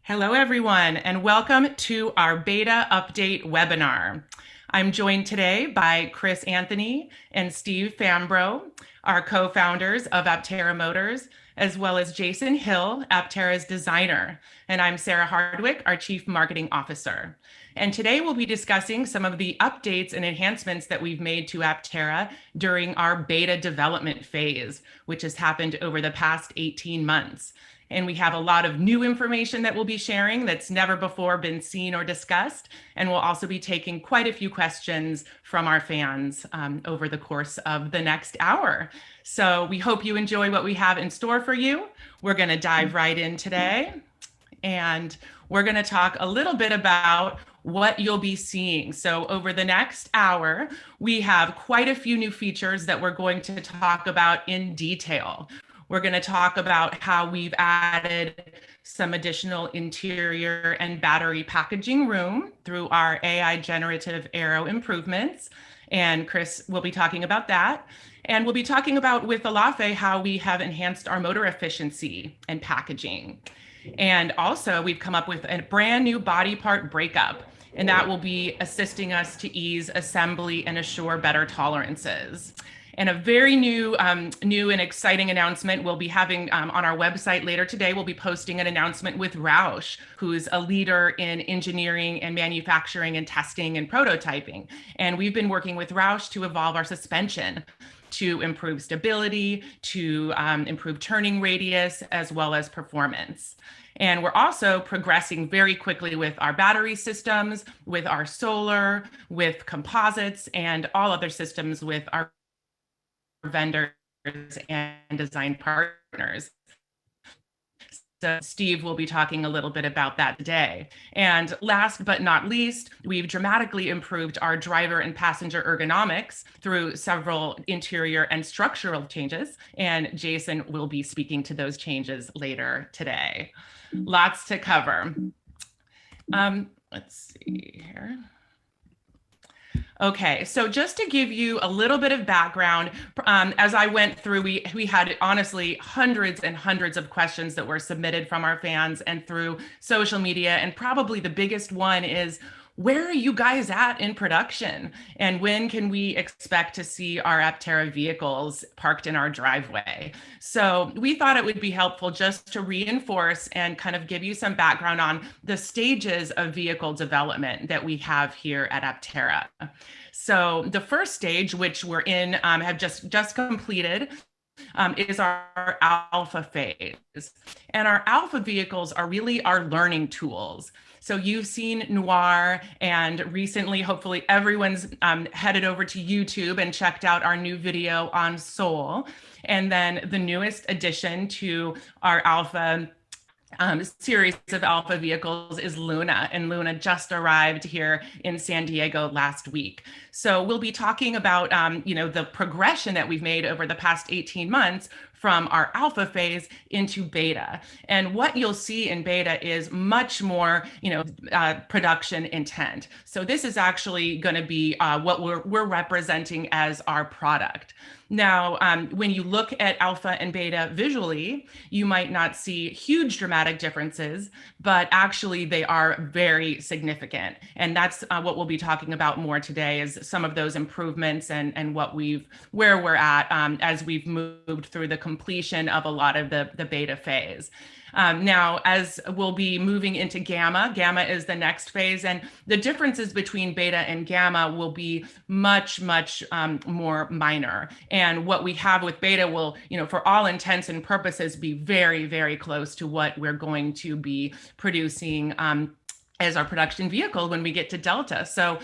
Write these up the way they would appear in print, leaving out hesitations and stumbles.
Hello, everyone, and welcome to our beta update webinar. I'm joined today by Chris Anthony and Steve Fambro, our co-founders of Aptera Motors, as well as Jason Hill, Aptera's designer. And I'm Sarah Hardwick, our Chief Marketing Officer. And today we'll be discussing some of the updates and enhancements that we've made to Aptera during our beta development phase, which has happened over the past 18 months. And we have a lot of new information that we'll be sharing that's never before been seen or discussed. And we'll also be taking quite a few questions from our fans over the course of the next hour. So we hope you enjoy what we have in store for you. We're going to dive right in today. And we're going to talk a little bit about what you'll be seeing. So over the next hour, we have quite a few new features that we're going to talk about in detail. We're going to talk about how we've added some additional interior and battery packaging room through our AI Generative Aero improvements. And Chris will be talking about that. And we'll be talking about with Elaphe how we have enhanced our motor efficiency and packaging. And also we've come up with a brand new body part breakup, and that will be assisting us to ease assembly and assure better tolerances. And a very new and exciting announcement we'll be having on our website later today. We'll be posting an announcement with Roush, who's a leader in engineering and manufacturing and testing and prototyping. And we've been working with Roush to evolve our suspension to improve stability, to improve turning radius, as well as performance. And we're also progressing very quickly with our battery systems, with our solar, with composites, and all other systems with our vendors and design partners. So Steve will be talking a little bit about that today. And last but not least, we've dramatically improved our driver and passenger ergonomics through several interior and structural changes. And Jason will be speaking to those changes later today. Lots to cover. Let's see here. Okay, so just to give you a little bit of background, as I went through, we had honestly hundreds and hundreds of questions that were submitted from our fans and through social media. And probably the biggest one is, where are you guys at in production? And when can we expect to see our Aptera vehicles parked in our driveway? So we thought it would be helpful just to reinforce and kind of give you some background on the stages of vehicle development that we have here at Aptera. So the first stage, which we're in, have just completed, is our alpha phase. And our alpha vehicles are really our learning tools. So you've seen Noir, and recently, hopefully everyone's headed over to YouTube and checked out our new video on Soul. And then the newest addition to our alpha series of alpha vehicles is Luna, and Luna just arrived here in San Diego last week. So we'll be talking about the progression that we've made over the past 18 months from our alpha phase into beta. And what you'll see in beta is much more, production intent. So this is actually going to be what we're representing as our product. Now, when you look at alpha and beta visually, you might not see huge dramatic differences, but actually they are very significant. And that's what we'll be talking about more today, is some of those improvements and where we're at as we've moved through the completion of a lot of the beta phase. Now, as we'll be moving into gamma is the next phase, and the differences between beta and gamma will be much, much more minor. And what we have with beta will, for all intents and purposes, be very, very close to what we're going to be producing as our production vehicle when we get to Delta. So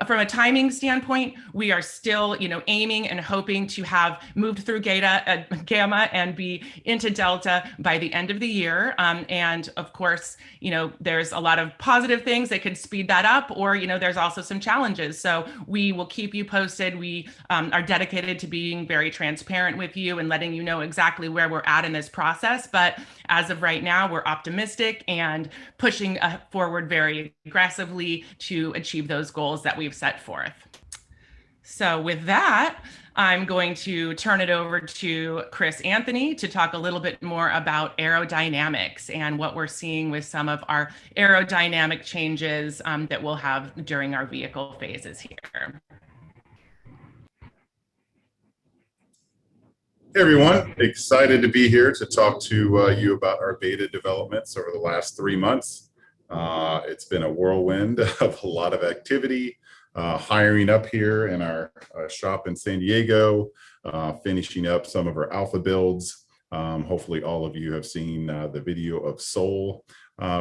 from a timing standpoint, we are still, aiming and hoping to have moved through gamma and be into Delta by the end of the year. And of course, there's a lot of positive things that could speed that up, or, there's also some challenges. So we will keep you posted. We are dedicated to being very transparent with you and letting you know exactly where we're at in this process. But as of right now, we're optimistic and pushing forward very aggressively to achieve those goals that we've set forth. So with that, I'm going to turn it over to Chris Anthony to talk a little bit more about aerodynamics and what we're seeing with some of our aerodynamic changes that we'll have during our vehicle phases here. Hey everyone, excited to be here to talk to you about our beta developments over the last 3 months. It's been a whirlwind of a lot of activity, hiring up here in our shop in San Diego, finishing up some of our alpha builds. Hopefully all of you have seen the video of Soul,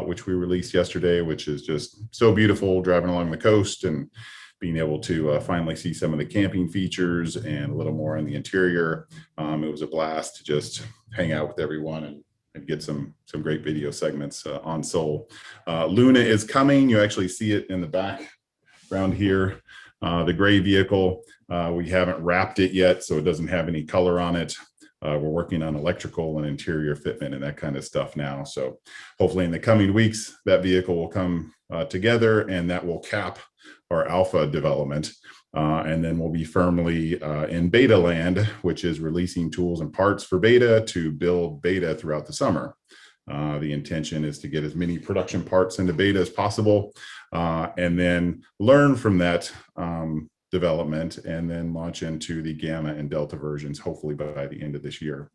which we released yesterday, which is just so beautiful, driving along the coast and being able to finally see some of the camping features and a little more on the interior. It was a blast to just hang out with everyone and get some great video segments on Soul. Luna is coming. You actually see it in the background here. The gray vehicle, we haven't wrapped it yet, so it doesn't have any color on it. We're working on electrical and interior fitment and that kind of stuff now. So hopefully in the coming weeks, that vehicle will come together, and that will cap our alpha development. And then we'll be firmly in beta land, which is releasing tools and parts for beta to build beta throughout the summer. The intention is to get as many production parts into beta as possible, and then learn from that development and then launch into the Gamma and Delta versions, hopefully by the end of this year.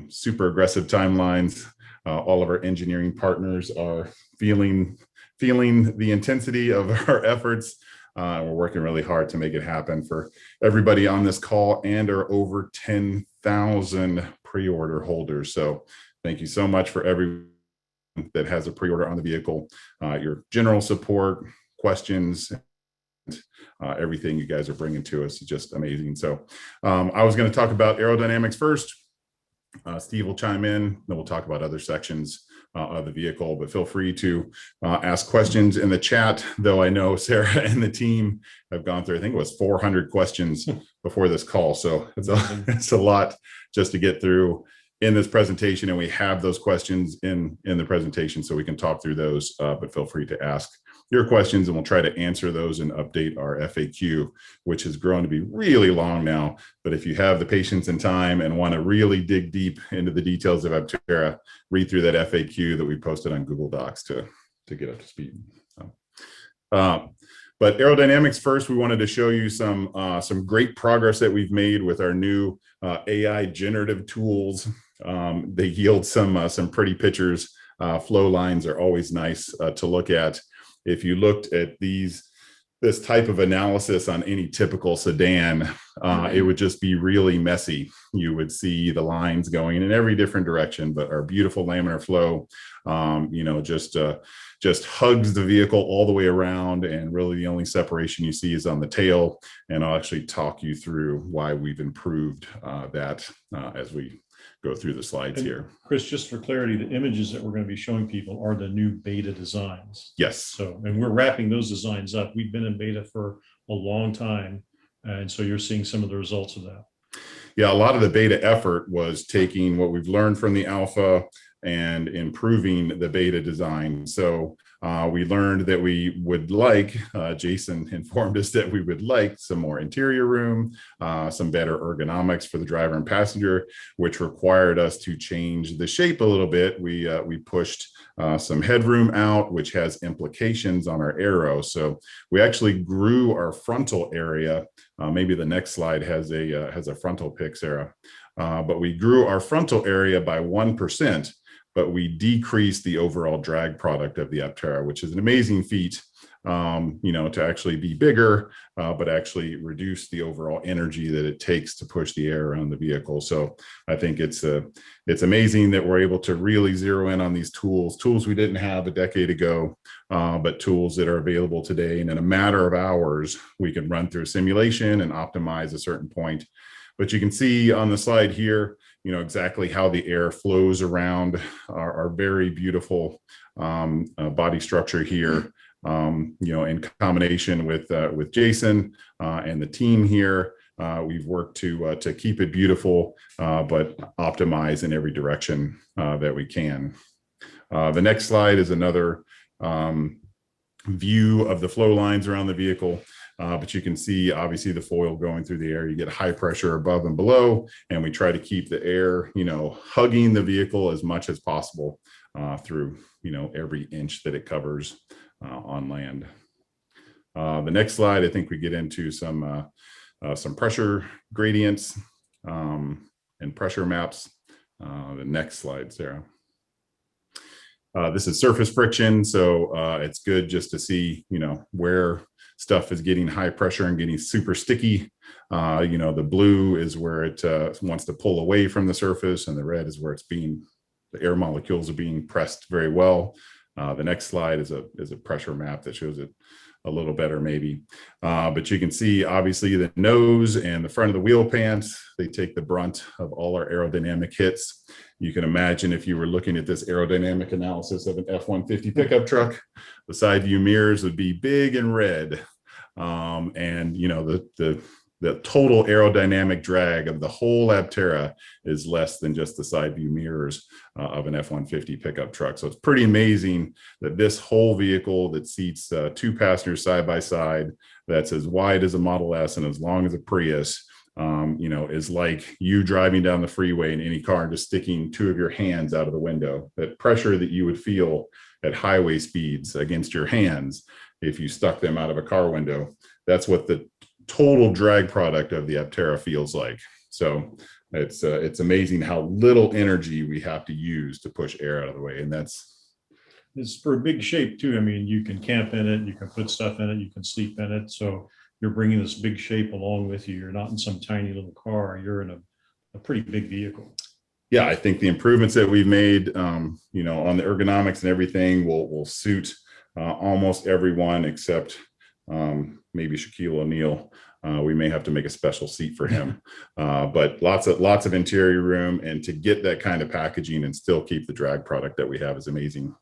Super aggressive timelines. All of our engineering partners are feeling the intensity of our efforts. We're working really hard to make it happen for everybody on this call and our over 10,000 pre-order holders. So thank you so much for everyone that has a pre-order on the vehicle. Your general support, questions, everything you guys are bringing to us is just amazing. So I was going to talk about aerodynamics first. Steve will chime in, then we'll talk about other sections of the vehicle, but feel free to ask questions in the chat, though I know Sarah and the team have gone through, I think it was 400 questions before this call. So it's a lot just to get through in this presentation, and we have those questions in the presentation so we can talk through those, but feel free to ask your questions and we'll try to answer those and update our FAQ, which has grown to be really long now. But if you have the patience and time and want to really dig deep into the details of Aptera, read through that FAQ that we posted on Google Docs to get up to speed. But aerodynamics first, we wanted to show you some great progress that we've made with our new AI generative tools. They yield some pretty pictures. Flow lines are always nice to look at. If you looked at this type of analysis on any typical sedan, it would just be really messy. You would see the lines going in every different direction, but our beautiful laminar flow, just hugs the vehicle all the way around, and really the only separation you see is on the tail. And I'll actually talk you through why we've improved that as we go through the slides here. Chris, just for clarity, the images that we're going to be showing people are the new beta designs. Yes. So, and we're wrapping those designs up. We've been in beta for a long time. And so you're seeing some of the results of that. Yeah, a lot of the beta effort was taking what we've learned from the alpha and improving the beta design. So we learned that we would like, Jason informed us that we would like some more interior room, some better ergonomics for the driver and passenger, which required us to change the shape a little bit. We pushed some headroom out, which has implications on our aero. So we actually grew our frontal area. Maybe the next slide has a frontal pic, Sarah. But we grew our frontal area by 1%. But we decreased the overall drag product of the Aptera, which is an amazing feat, to actually be bigger, but actually reduce the overall energy that it takes to push the air around the vehicle. So I think it's amazing that we're able to really zero in on these tools we didn't have a decade ago, but tools that are available today. And in a matter of hours, we can run through a simulation and optimize a certain point. But you can see on the slide here, exactly how the air flows around our very beautiful body structure here, in combination with Jason and the team here. We've worked to keep it beautiful, but optimize in every direction that we can. The next slide is another view of the flow lines around the vehicle. but you can see obviously the foil going through the air. You get high pressure above and below, and we try to keep the air, hugging the vehicle as much as possible through, every inch that it covers on land. The next slide, I think we get into some pressure gradients and pressure maps. The next slide, Sarah. This is surface friction, so it's good just to see, where stuff is getting high pressure and getting super sticky. The blue is where it wants to pull away from the surface, and the red is where the air molecules are being pressed very well. The next slide is a pressure map that shows it a little better maybe. But you can see obviously the nose and the front of the wheel pants, they take the brunt of all our aerodynamic hits. You can imagine if you were looking at this aerodynamic analysis of an F-150 pickup truck, the side view mirrors would be big and red. And the total aerodynamic drag of the whole Aptera is less than just the side view mirrors of an F-150 pickup truck. So it's pretty amazing that this whole vehicle that seats 2 passengers side by side, that's as wide as a Model S and as long as a Prius, is like you driving down the freeway in any car and just sticking 2 of your hands out of the window. That pressure that you would feel at highway speeds against your hands if you stuck them out of a car window, that's what the total drag product of the Aptera feels like. So it's amazing how little energy we have to use to push air out of the way. And it's for a big shape too. I mean, you can camp in it, you can put stuff in it, you can sleep in it. So you're bringing this big shape along with you. You're not in some tiny little car. You're in a pretty big vehicle. Yeah, I think the improvements that we've made, on the ergonomics and everything will suit almost everyone except maybe Shaquille O'Neal. We may have to make a special seat for him, but lots of interior room, and to get that kind of packaging and still keep the drag product that we have is amazing.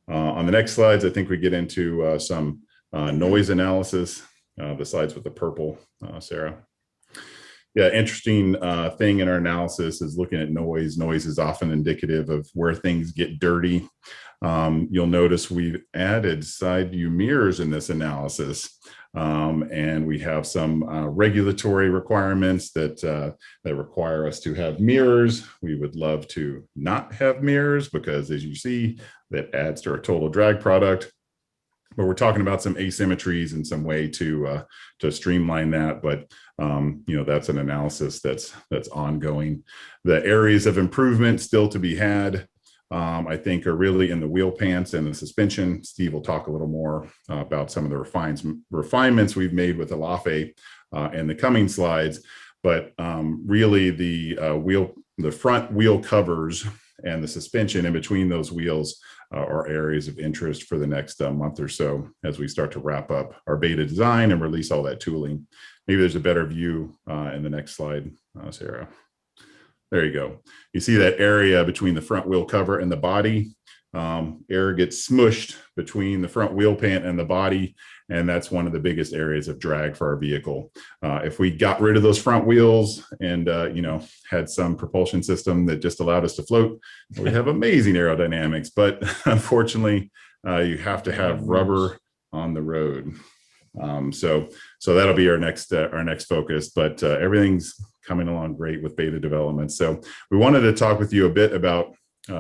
On the next slides, I think we get into some noise analysis. The slides with the purple, Sarah. Yeah, interesting thing in our analysis is looking at noise. Noise is often indicative of where things get dirty. You'll notice we've added side view mirrors in this analysis, and we have some regulatory requirements that require us to have mirrors. We would love to not have mirrors because, as you see, that adds to our total drag product. But we're talking about some asymmetries and some way to streamline that. But that's an analysis that's ongoing. The areas of improvement still to be had, I think, are really in the wheel pants and the suspension. Steve will talk a little more about some of the refinements we've made with Elaphe in the coming slides. But really, the front wheel covers and the suspension in between those wheels are areas of interest for the next month or so as we start to wrap up our beta design and release all that tooling. Maybe there's a better view in the next slide, Sarah. There you go. You see that area between the front wheel cover and the body. Air gets smushed between the front wheel pant and the body, and that's one of the biggest areas of drag for our vehicle. If we got rid of those front wheels and had some propulsion system that just allowed us to float, we'd have amazing aerodynamics. But unfortunately, you have to have rubber on the road. So that'll be our next focus. But everything's coming along great with beta development. So we wanted to talk with you a bit about.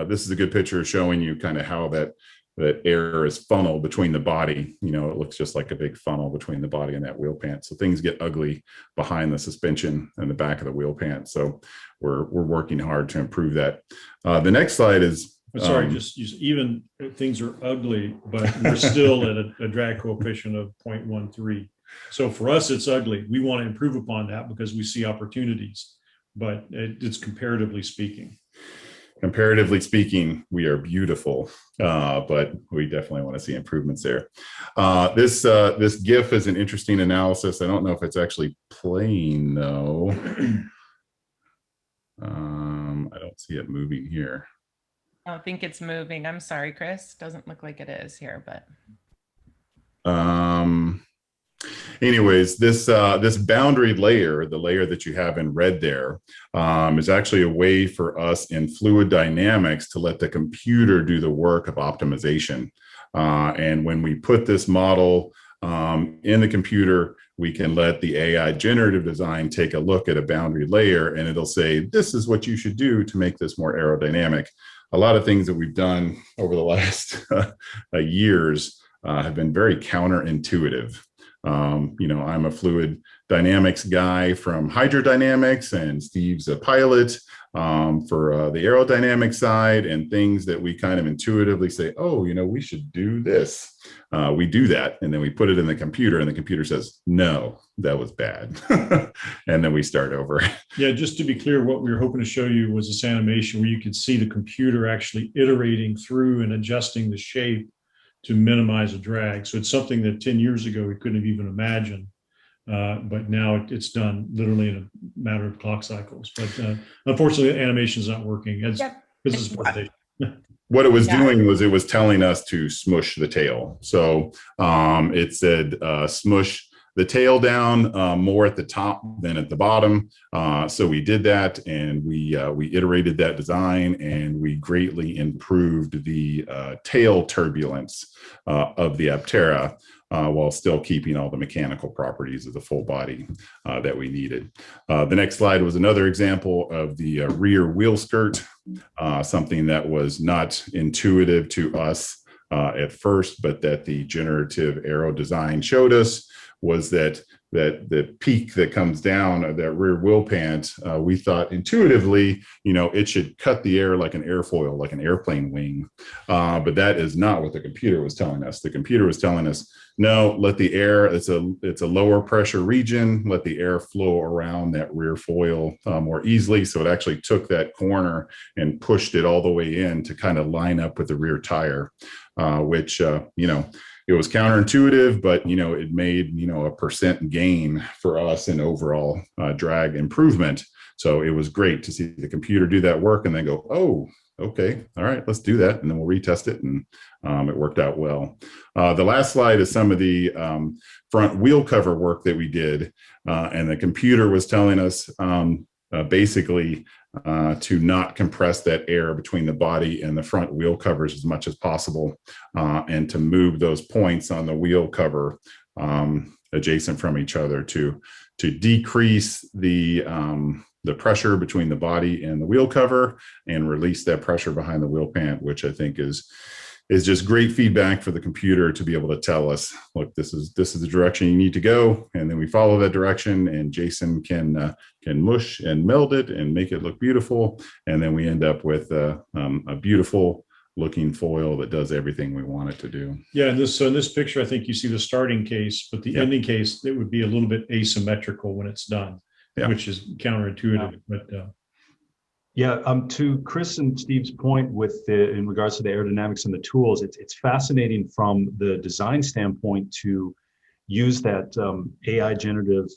This is a good picture showing you kind of how that air is funneled between the body. It looks just like a big funnel between the body and that wheel pant. So things get ugly behind the suspension and the back of the wheel pant. So we're working hard to improve that. The next slide is. Sorry, even things are ugly, but we're still at a drag coefficient of 0.13. So for us, it's ugly. We want to improve upon that because we see opportunities, but it's comparatively speaking. Comparatively speaking, we are beautiful, but we definitely want to see improvements there. This GIF is an interesting analysis. I don't know if it's actually playing though. I don't see it moving here. I don't think it's moving. I'm sorry, Chris. Doesn't look like it is here, but. Anyways, this boundary layer, the layer that you have in red there, is actually a way for us in fluid dynamics to let the computer do the work of optimization. And when we put this model In the computer, we can let the AI generative design take a look at a boundary layer, and it'll say, this is what you should do to make this more aerodynamic. A lot of things that we've done over the last years have been very counterintuitive. I'm a fluid dynamics guy from hydrodynamics, and Steve's a pilot for the aerodynamic side, and things that we kind of intuitively say, oh, we should do this. We do that, and then we put it in the computer, and the computer says, no, that was bad. And then we start over. Yeah, just to be clear, what we were hoping to show you was this animation where you could see the computer actually iterating through and adjusting the shape to minimize a drag. So it's something that 10 years ago we couldn't have even imagined. But now it's done literally in a matter of clock cycles. But unfortunately, the animation is not working. It's business presentation. What it was doing was it was telling us to smush the tail. So it said smush the tail down more at the top than at the bottom. So we did that, and we iterated that design, and we greatly improved the tail turbulence of the Aptera, while still keeping all the mechanical properties of the full body that we needed. The next slide was another example of the rear wheel skirt, something that was not intuitive to us at first, but that the generative aero design showed us was that the peak that comes down of that rear wheel pant, we thought intuitively, it should cut the air like an airfoil, like an airplane wing. But that is not what the computer was telling us. The computer was telling us, no, let the air, it's a lower pressure region, let the air flow around that rear foil more easily. So it actually took that corner and pushed it all the way in to kind of line up with the rear tire, which, it was counterintuitive, but it made a percent gain for us in overall drag improvement. So it was great to see the computer do that work and then go, oh, okay, all right, let's do that, and then we'll retest it, and it worked out well. The last slide is some of the front wheel cover work that we did, and the computer was telling us basically to not compress that air between the body and the front wheel covers as much as possible, and to move those points on the wheel cover adjacent from each other to decrease the pressure between the body and the wheel cover and release that pressure behind the wheel pant, which I think is just great feedback for the computer to be able to tell us, look, this is the direction you need to go, and then we follow that direction, and Jason can mush and meld it and make it look beautiful, and then we end up with a beautiful looking foil that does everything we want it to do. Yeah, so in this picture, I think you see the starting case, but the ending case, it would be a little bit asymmetrical when it's done, which is counterintuitive. But to Chris and Steve's point in regards to the aerodynamics and the tools, it's fascinating from the design standpoint to use that AI generative,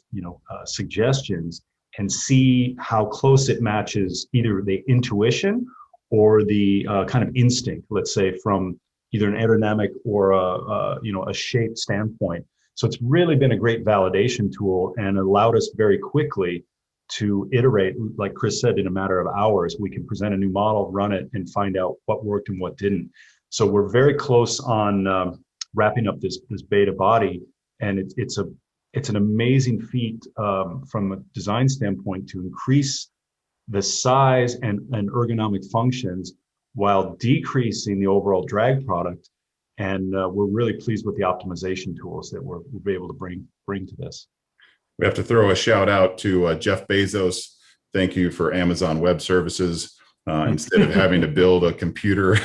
suggestions and see how close it matches either the intuition or the kind of instinct, let's say, from either an aerodynamic or a shape standpoint. So it's really been a great validation tool and allowed us very quickly to iterate, like Chris said, in a matter of hours. We can present a new model, run it, and find out what worked and what didn't. So we're very close on wrapping up this beta body, and it's an amazing feat from a design standpoint to increase the size and ergonomic functions while decreasing the overall drag product. And we're really pleased with the optimization tools that we'll be able to bring to this. We have to throw a shout out to Jeff Bezos. Thank you for Amazon Web Services. Instead of having to build a computer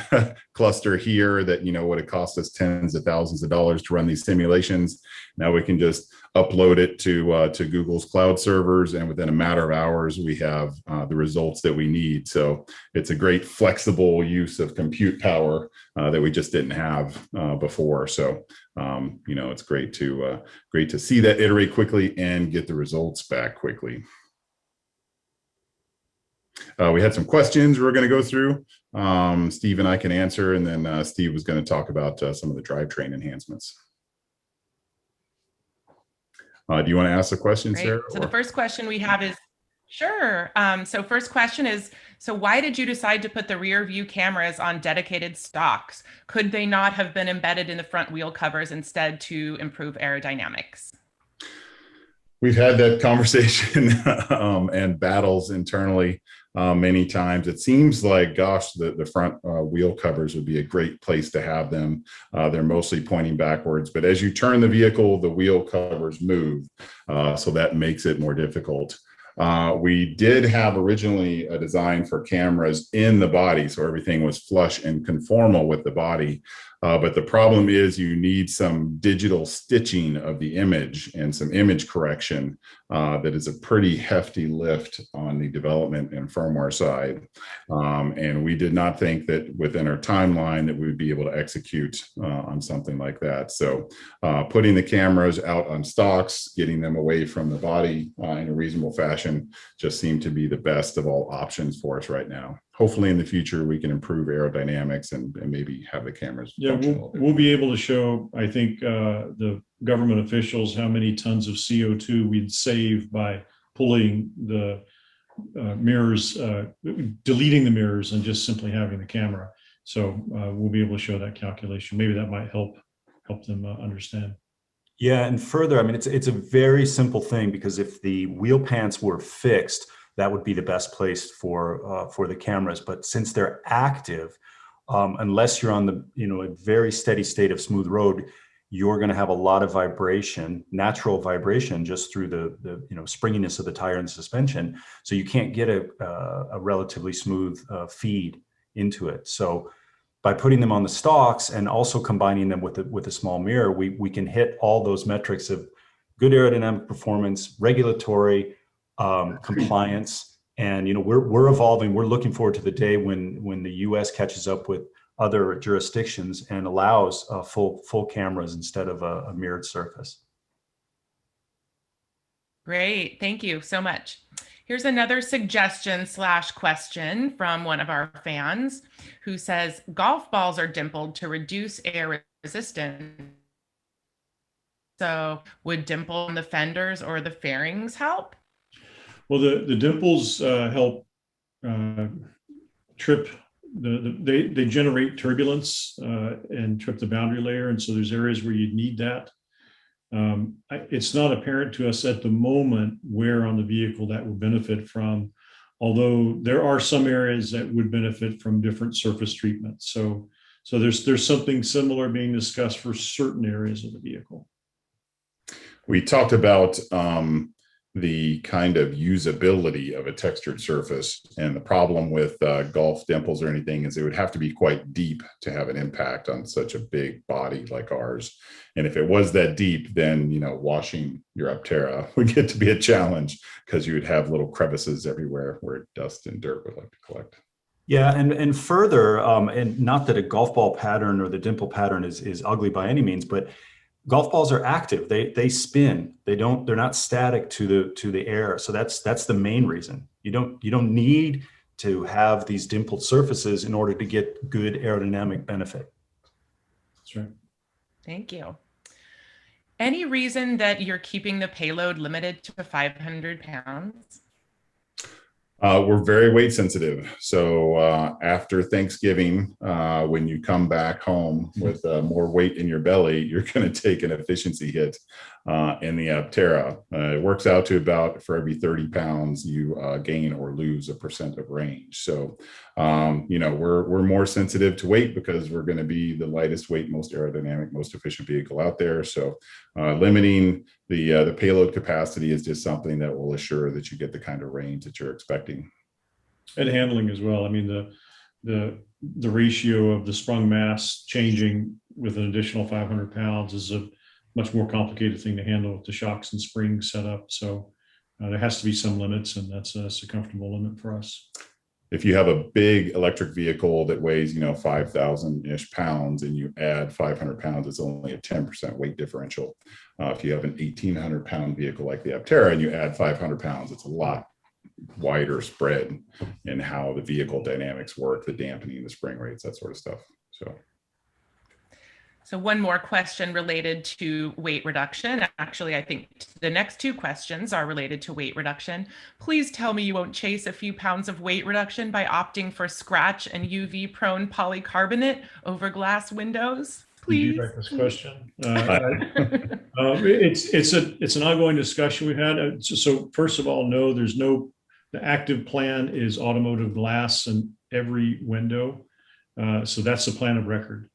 cluster here that would have cost us tens of thousands of dollars to run these simulations, now we can just upload it to Google's cloud servers, and within a matter of hours we have the results that we need. So it's a great flexible use of compute power that we just didn't have before. So it's great to see that iterate quickly and get the results back quickly. We had some questions we're going to go through. Steve and I can answer, and then Steve was going to talk about some of the drivetrain enhancements. Do you want to ask the question, Great. Sarah? So the first question we have is, Sure. So first question is, so why did you decide to put the rear view cameras on dedicated stocks? Could they not have been embedded in the front wheel covers instead to improve aerodynamics? We've had that conversation and battles internally many times. It seems like, gosh, the front wheel covers would be a great place to have them. They're mostly pointing backwards, but as you turn the vehicle, the wheel covers move. So that makes it more difficult. We did have originally a design for cameras in the body, so everything was flush and conformal with the body. But the problem is you need some digital stitching of the image and some image correction that is a pretty hefty lift on the development and firmware side. And we did not think that within our timeline that we would be able to execute on something like that. So putting the cameras out on stocks, getting them away from the body in a reasonable fashion just seemed to be the best of all options for us right now. Hopefully in the future, we can improve aerodynamics and maybe have the cameras. Yeah, we'll be able to show, I think, the government officials how many tons of CO2 we'd save by pulling the mirrors, deleting the mirrors and just simply having the camera. So we'll be able to show that calculation. Maybe that might help them understand. Yeah, and further, I mean, it's a very simple thing, because if the wheel pants were fixed, that would be the best place for the cameras. But since they're active, unless you're on the a very steady state of smooth road, you're going to have a lot of vibration, natural vibration, just through the springiness of the tire and suspension. So you can't get a relatively smooth feed into it. So by putting them on the stocks and also combining them with a small mirror, we can hit all those metrics of good aerodynamic performance, regulatory compliance, and we're evolving. We're looking forward to the day when the U.S. catches up with other jurisdictions and allows full cameras instead of a mirrored surface. Great, thank you so much. Here's another suggestion/question from one of our fans who says, golf balls are dimpled to reduce air resistance. So would dimple on the fenders or the fairings help? Well, the dimples help trip, they generate turbulence and trip the boundary layer. And so there's areas where you need that. It's not apparent to us at the moment where on the vehicle that would benefit from, although there are some areas that would benefit from different surface treatments. So there's something similar being discussed for certain areas of the vehicle. We talked about the kind of usability of a textured surface, and the problem with golf dimples or anything is it would have to be quite deep to have an impact on such a big body like ours. And if it was that deep, then washing your Aptera would get to be a challenge, because you would have little crevices everywhere where dust and dirt would like to collect. Yeah, and further, and not that a golf ball pattern or the dimple pattern is ugly by any means, but golf balls are active. They spin. They're not static to the air. So that's the main reason. You don't need to have these dimpled surfaces in order to get good aerodynamic benefit. That's right. Thank you. Any reason that you're keeping the payload limited to 500 pounds? We're very weight sensitive. So after Thanksgiving, when you come back home with more weight in your belly, you're going to take an efficiency hit in the Aptera. It works out to about, for every 30 pounds, you gain or lose 1% of range. So, we're more sensitive to weight because we're going to be the lightest weight, most aerodynamic, most efficient vehicle out there. So limiting the payload capacity is just something that will assure that you get the kind of range that you're expecting. And handling as well. I mean, the ratio of the sprung mass changing with an additional 500 pounds is a much more complicated thing to handle with the shocks and springs set up. So there has to be some limits, and that's a comfortable limit for us. If you have a big electric vehicle that weighs, 5,000-ish pounds, and you add 500 pounds, it's only a 10% weight differential. If you have an 1,800 pound vehicle like the Aptera and you add 500 pounds, it's a lot wider spread in how the vehicle dynamics work, the dampening, the spring rates, that sort of stuff. So one more question related to weight reduction. Actually, I think the next two questions are related to weight reduction. Please tell me you won't chase a few pounds of weight reduction by opting for scratch and UV prone polycarbonate over glass windows. Please. Did you write this question? It's an ongoing discussion we've had. So first of all, no, the active plan is automotive glass in every window. So that's the plan of record.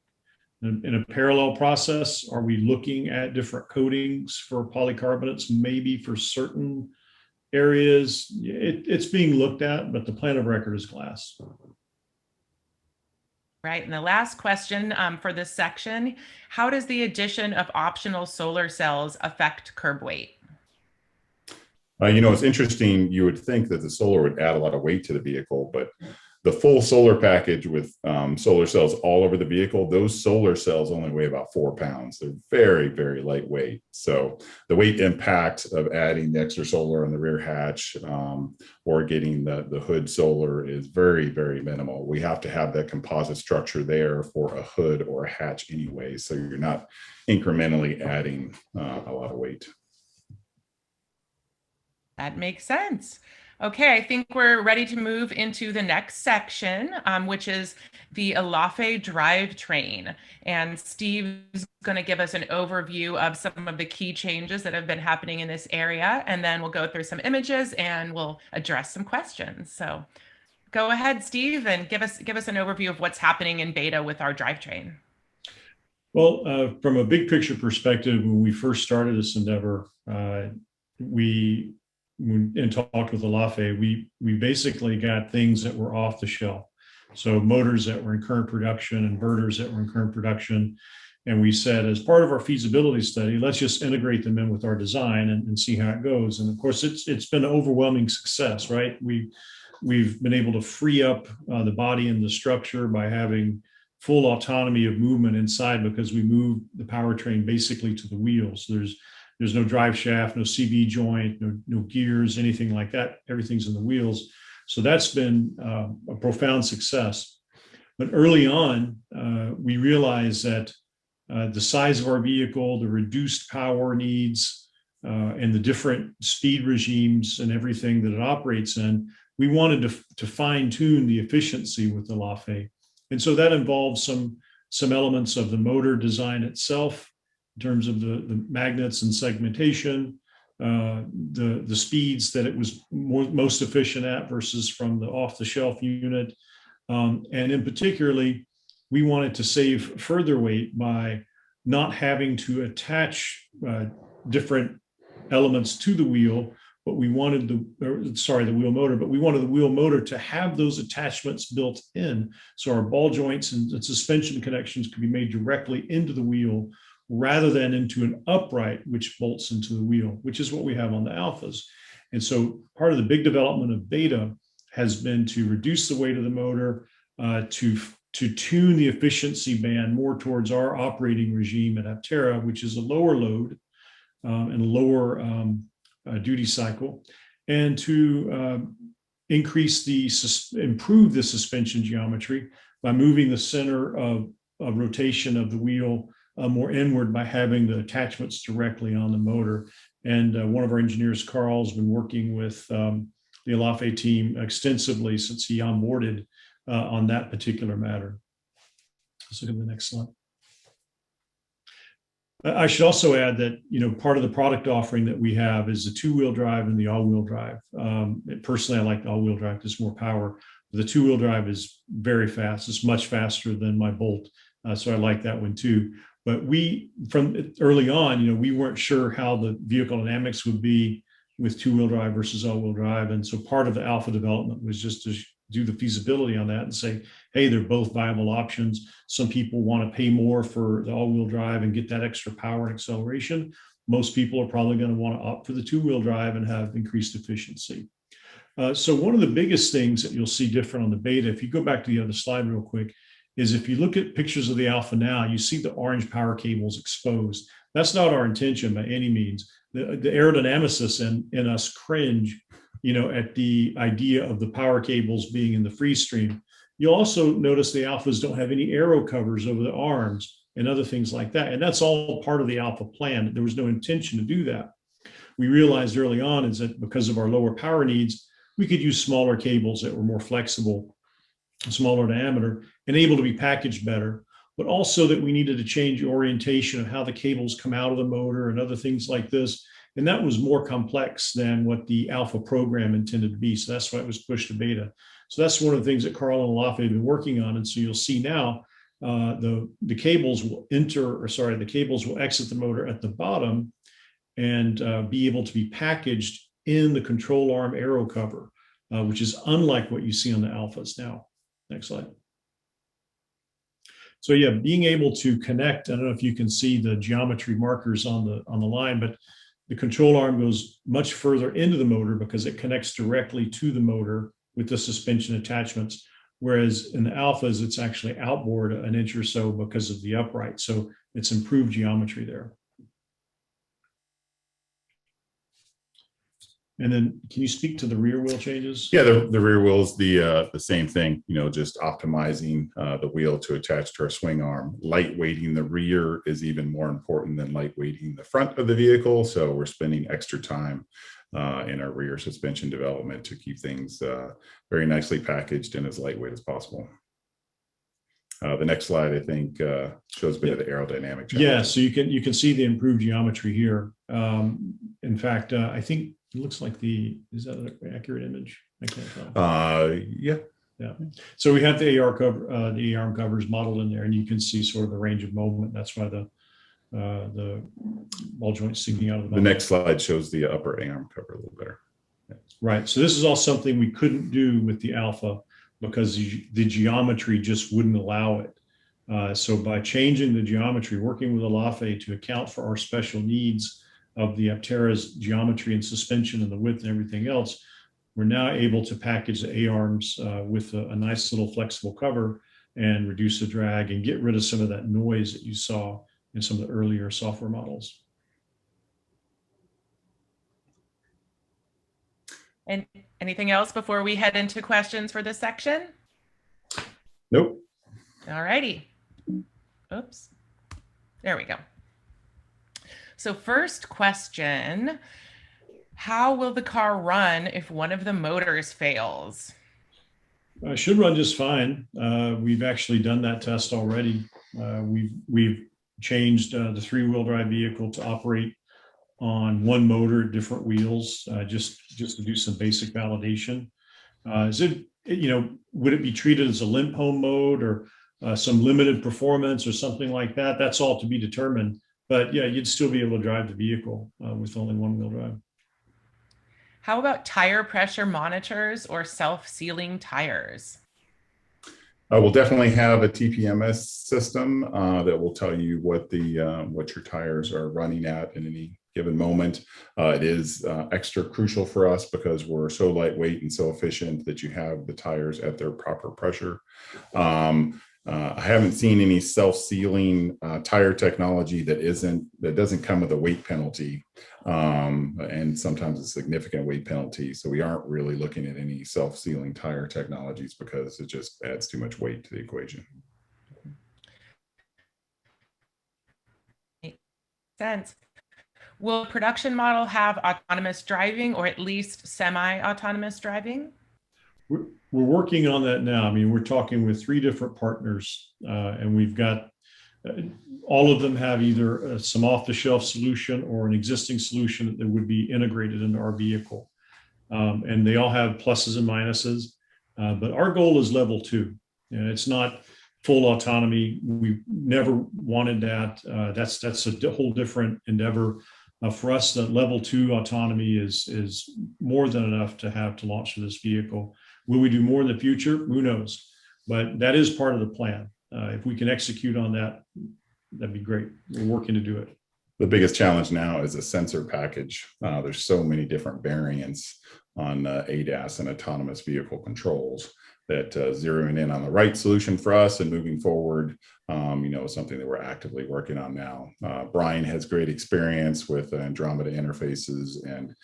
In a parallel process, are we looking at different coatings for polycarbonates? Maybe for certain areas, it's being looked at, but the plan of record is glass. Right. And the last question for this section, how does the addition of optional solar cells affect curb weight? It's interesting. You would think that the solar would add a lot of weight to the vehicle, but the full solar package with solar cells all over the vehicle, those solar cells only weigh about 4 pounds. They're very, very lightweight. So the weight impact of adding the extra solar on the rear hatch or getting the hood solar is very, very minimal. We have to have that composite structure there for a hood or a hatch anyway. So you're not incrementally adding a lot of weight. That makes sense. Okay, I think we're ready to move into the next section, which is the Elaphe drivetrain. And Steve's going to give us an overview of some of the key changes that have been happening in this area, and then we'll go through some images and we'll address some questions. So go ahead, Steve, and give us an overview of what's happening in beta with our drivetrain. Well, from a big picture perspective, when we first started this endeavor, and talked with Elaphe, we basically got things that were off the shelf. So motors that were in current production, inverters that were in current production. And we said, as part of our feasibility study, let's just integrate them in with our design and see how it goes. And of course, it's been an overwhelming success, right? We've been able to free up the body and the structure by having full autonomy of movement inside, because we move the powertrain basically to the wheels. There's no drive shaft, no CV joint, no gears, anything like that. Everything's in the wheels. So that's been a profound success. But early on, we realized that the size of our vehicle, the reduced power needs, and the different speed regimes and everything that it operates in, we wanted to fine tune the efficiency with the Elaphe. And so that involves some elements of the motor design itself, in terms of the magnets and segmentation, the speeds that it was most efficient at versus from the off-the-shelf unit. And in particularly, we wanted to save further weight by not having to attach different elements to the wheel, but we wanted the wheel motor, but we wanted the wheel motor to have those attachments built in. So our ball joints and suspension connections could be made directly into the wheel, rather than into an upright, which bolts into the wheel, which is what we have on the Alphas. And so part of the big development of beta has been to reduce the weight of the motor, to tune the efficiency band more towards our operating regime at Aptera, which is a lower load and a lower duty cycle, and to improve the suspension geometry by moving the center of rotation of the wheel more inward by having the attachments directly on the motor. And one of our engineers, Carl, has been working with the Elaphe team extensively since he onboarded on that particular matter. Let's look at the next slide. I should also add that, part of the product offering that we have is the 2-wheel drive and the all-wheel drive. Personally, I like the all-wheel drive because it's more power. The 2-wheel drive is very fast. It's much faster than my Bolt. So I like that one too. But from early on, we weren't sure how the vehicle dynamics would be with 2-wheel drive versus all-wheel drive. And so part of the alpha development was just to do the feasibility on that and say, hey, they're both viable options. Some people want to pay more for the all-wheel drive and get that extra power and acceleration. Most people are probably going to want to opt for the 2-wheel drive and have increased efficiency. So one of the biggest things that you'll see different on the beta, if you go back to the other slide real quick, is if you look at pictures of the Alpha now, you see the orange power cables exposed. That's not our intention by any means. The aerodynamicists in us cringe, at the idea of the power cables being in the free stream. You'll also notice the Alphas don't have any aero covers over the arms. and other things like that. And that's all part of the Alpha plan. There was no intention to do that. We realized early on is that because of our lower power needs, we could use smaller cables that were more flexible, smaller diameter, and able to be packaged better, but also that we needed to change the orientation of how the cables come out of the motor and other things like this. And that was more complex than what the Alpha program intended to be. So that's why it was pushed to beta. So that's one of the things that Carl and Elaphe have been working on. And so you'll see now the cables will the cables will exit the motor at the bottom and be able to be packaged in the control arm aero cover, which is unlike what you see on the Alphas now. Next slide. So yeah, being able to connect, I don't know if you can see the geometry markers on the line, but the control arm goes much further into the motor because it connects directly to the motor with the suspension attachments. Whereas in the Alphas, it's actually outboard an inch or so because of the upright. So it's improved geometry there. And then can you speak to the rear wheel changes? Yeah, the rear wheel is the same thing, just optimizing the wheel to attach to our swing arm. Lightweighting the rear is even more important than lightweighting the front of the vehicle. So we're spending extra time in our rear suspension development to keep things very nicely packaged and as lightweight as possible. The next slide, I think, shows a bit of the aerodynamic challenges. Yeah, so you can see the improved geometry here. In fact, I think it looks like is that an accurate image? I can't tell. Yeah. Yeah. So we have the AR cover, the arm covers modeled in there, and you can see sort of the range of movement. That's why the ball joint sticking out of the bottom. The next slide shows the upper arm cover a little better. Yeah. Right. So this is all something we couldn't do with the Alpha because the geometry just wouldn't allow it. So by changing the geometry, working with Elaphe to account for our special needs of the Aptera's geometry and suspension and the width and everything else, we're now able to package the A-arms with a nice little flexible cover and reduce the drag and get rid of some of that noise that you saw in some of the earlier software models. And anything else before we head into questions for this section? Nope. All righty. Oops. There we go. So first question, how will the car run if one of the motors fails? It should run just fine. We've actually done that test already. We've changed the three-wheel drive vehicle to operate on one motor, different wheels, just to do some basic validation. Would it be treated as a limp home mode or some limited performance or something like that? That's all to be determined. But yeah, you'd still be able to drive the vehicle with only one-wheel drive. How about tire pressure monitors or self-sealing tires? We'll definitely have a TPMS system that will tell you what your tires are running at in any given moment. It is extra crucial for us because we're so lightweight and so efficient that you have the tires at their proper pressure. I haven't seen any self-sealing tire technology that doesn't come with a weight penalty, and sometimes a significant weight penalty. So we aren't really looking at any self-sealing tire technologies because it just adds too much weight to the equation. Makes sense. Will production model have autonomous driving or at least semi-autonomous driving? We're working on that now. I mean, we're talking with 3 different partners, and we've got all of them have either some off-the-shelf solution or an existing solution that would be integrated into our vehicle. And they all have pluses and minuses, but our goal is level 2. And it's not full autonomy. We never wanted that. That's a whole different endeavor. For us, the level 2 autonomy is more than enough to launch this vehicle. Will we do more in the future? Who knows? But that is part of the plan. If we can execute on that, that'd be great. We're working to do it. The biggest challenge now is a sensor package. There's so many different variants on ADAS and autonomous vehicle controls zeroing in on the right solution for us and moving forward, something that we're actively working on now. Brian has great experience with Andromeda interfaces, and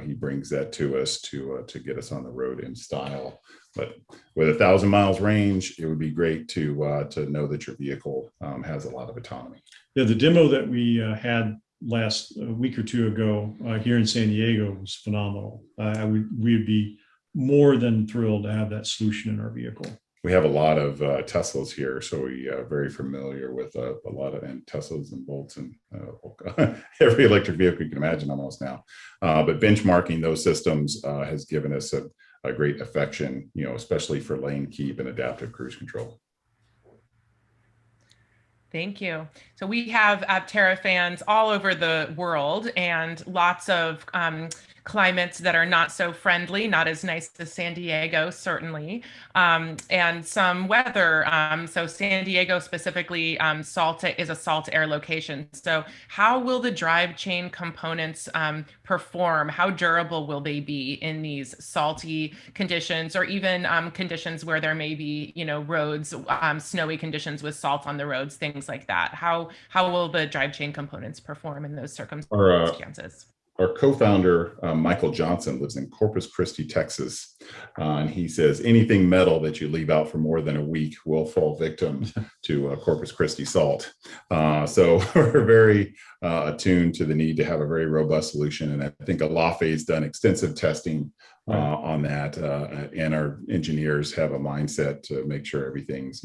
he brings that to us to get us on the road in style. But with 1,000 miles range, it would be great to know that your vehicle has a lot of autonomy. Yeah, the demo that we had last week or two ago here in San Diego was phenomenal. We'd be more than thrilled to have that solution in our vehicle. We have a lot of Teslas here, so we are very familiar with a lot of Teslas and Bolts and every electric vehicle you can imagine almost now. But benchmarking those systems has given us a great affection, especially for lane keep and adaptive cruise control. Thank you. So we have Aptera fans all over the world, and lots of climates that are not so friendly, not as nice as San Diego, certainly, and some weather. So San Diego specifically, salt is a salt air location. So how will the drive chain components perform? How durable will they be in these salty conditions, or even conditions where there may be, roads, snowy conditions with salt on the roads, things like that? How will the drive chain components perform in those circumstances? Our co-founder, Michael Johnson, lives in Corpus Christi, Texas. And he says anything metal that you leave out for more than a week will fall victim to Corpus Christi salt. So we're very attuned to the need to have a very robust solution. And I think Elaphe has done extensive testing on that. And our engineers have a mindset to make sure everything's,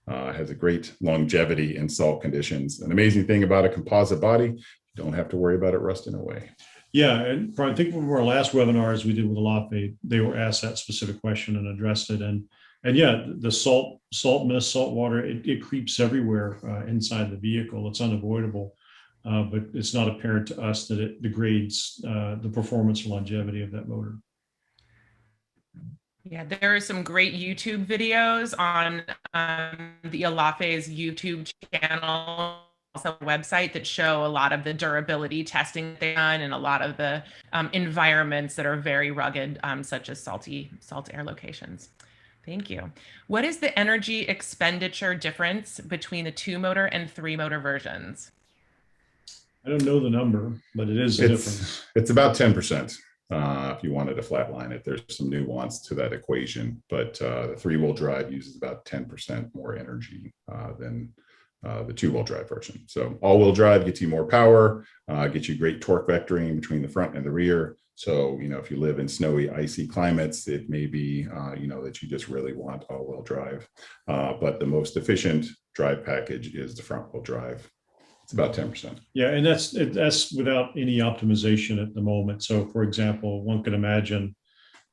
has a great longevity in salt conditions. An amazing thing about a composite body, don't have to worry about it rusting away. Yeah, and I think one of our last webinars we did with Elaphe, they were asked that specific question and addressed it. And yeah, the salt mist, salt water, it creeps everywhere inside the vehicle. It's unavoidable, but it's not apparent to us that it degrades the performance or longevity of that motor. Yeah, there are some great YouTube videos on the Elaphe's YouTube channel, also a website, that show a lot of the durability testing they've done and a lot of the environments that are very rugged, such as salt air locations. Thank you. What is the energy expenditure difference between the 2-motor and 3-motor versions? I don't know the number, but it is a difference. It's about 10%. If you wanted to flatline it, there's some nuance to that equation, but the 3-wheel drive uses about 10% more energy than the 2-wheel drive version. So all-wheel drive gets you more power, gets you great torque vectoring between the front and the rear. So, if you live in snowy, icy climates, it may be, that you just really want all-wheel drive. But the most efficient drive package is the front-wheel drive. It's about 10%. Yeah, and that's without any optimization at the moment. So, for example, one could imagine,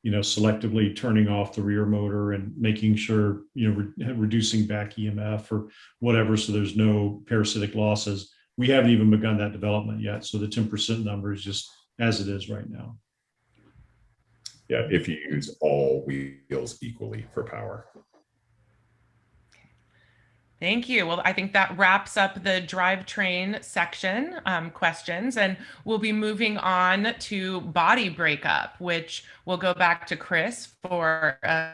selectively turning off the rear motor and making sure, reducing back EMF or whatever, so there's no parasitic losses. We haven't even begun that development yet. So the 10% number is just as it is right now. Yeah, if you use all wheels equally for power. Thank you. Well, I think that wraps up the drivetrain section questions, and we'll be moving on to body breakup, which we'll go back to Chris for a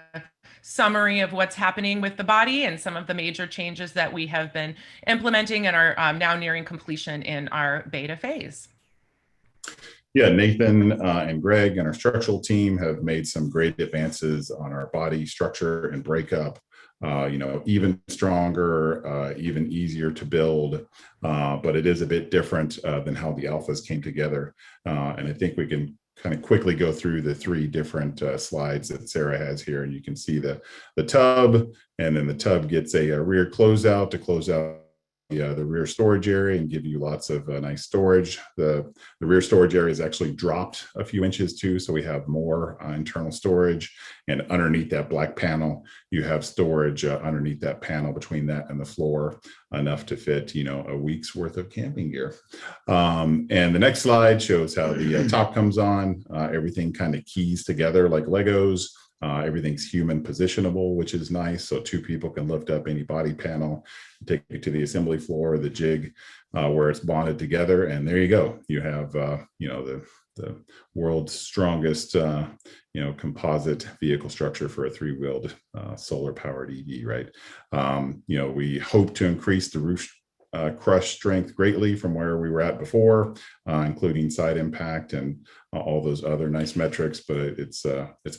summary of what's happening with the body and some of the major changes that we have been implementing and are now nearing completion in our beta phase. Yeah, Nathan and Greg and our structural team have made some great advances on our body structure and breakup. Even stronger, even easier to build, but it is a bit different than how the alphas came together. And I think we can kind of quickly go through the 3 different slides that Sarah has here. And you can see the tub, and then the tub gets a rear closeout to close out the rear storage area and give you lots of nice storage. The rear storage area is actually dropped a few inches too, so we have more internal storage. And underneath that black panel, you have storage underneath that panel between that and the floor, enough to fit a week's worth of camping gear. And the next slide shows how the top comes on. Everything kind of keys together like Legos. Everything's human positionable, which is nice. So 2 people can lift up any body panel, take it to the assembly floor, the jig where it's bonded together. And there you go. You have, the the world's strongest, composite vehicle structure for a three-wheeled solar-powered EV, right? We hope to increase the Roush crush strength greatly from where we were at before, including side impact and all those other nice metrics. But it's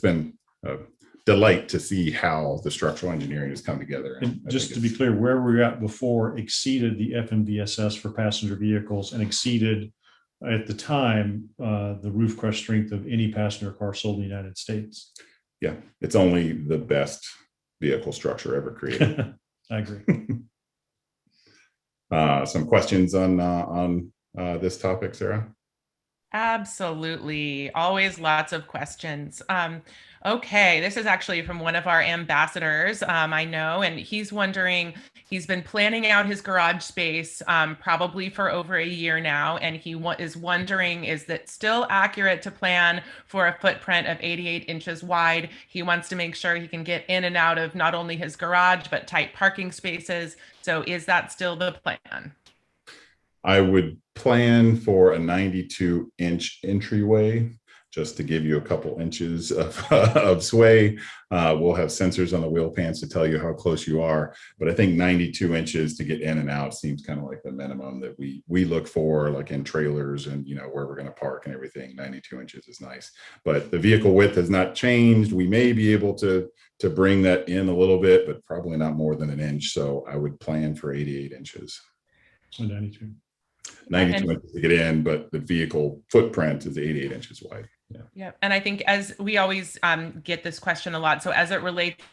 been a delight to see how the structural engineering has come together. And just to be clear, where we were at before exceeded the FMVSS for passenger vehicles and exceeded at the time the roof crush strength of any passenger car sold in the United States. Yeah, it's only the best vehicle structure ever created. I agree. Some questions on this topic, Sarah? Absolutely. Always lots of questions. Okay, this is actually from one of our ambassadors, I know, and he's wondering, he's been planning out his garage space probably for over a year now, and he is wondering, is that still accurate to plan for a footprint of 88 inches wide? He wants to make sure he can get in and out of not only his garage, but tight parking spaces. So is that still the plan? I would plan for a 92-inch entryway, just to give you a couple inches of sway. We'll have sensors on the wheel pans to tell you how close you are, but I think 92 inches to get in and out seems kind of like the minimum that we look for, like in trailers and where we're going to park and everything. 92 inches is nice, but the vehicle width has not changed. We may be able to bring that in a little bit, but probably not more than an inch. So I would plan for 88 inches. So 92. 92 inches to get in, but the vehicle footprint is 88 inches wide. Yeah. And I think, as we always get this question a lot, so as it relates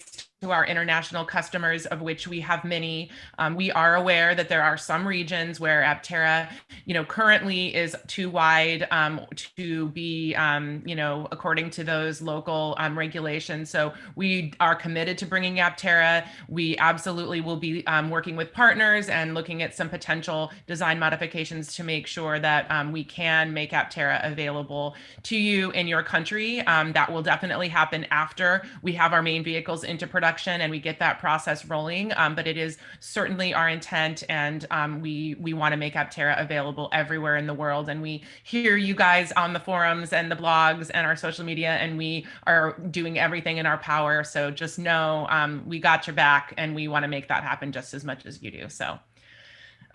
to our international customers, of which we have many, we are aware that there are some regions where Aptera, currently is too wide to be, according to those local regulations. So we are committed to bringing Aptera. We absolutely will be working with partners and looking at some potential design modifications to make sure that we can make Aptera available to you in your country. That will definitely happen after we have our main vehicles into production and we get that process rolling. But it is certainly our intent, and we want to make Aptera available everywhere in the world. And we hear you guys on the forums and the blogs and our social media, and we are doing everything in our power. So just know we got your back, and we want to make that happen just as much as you do. So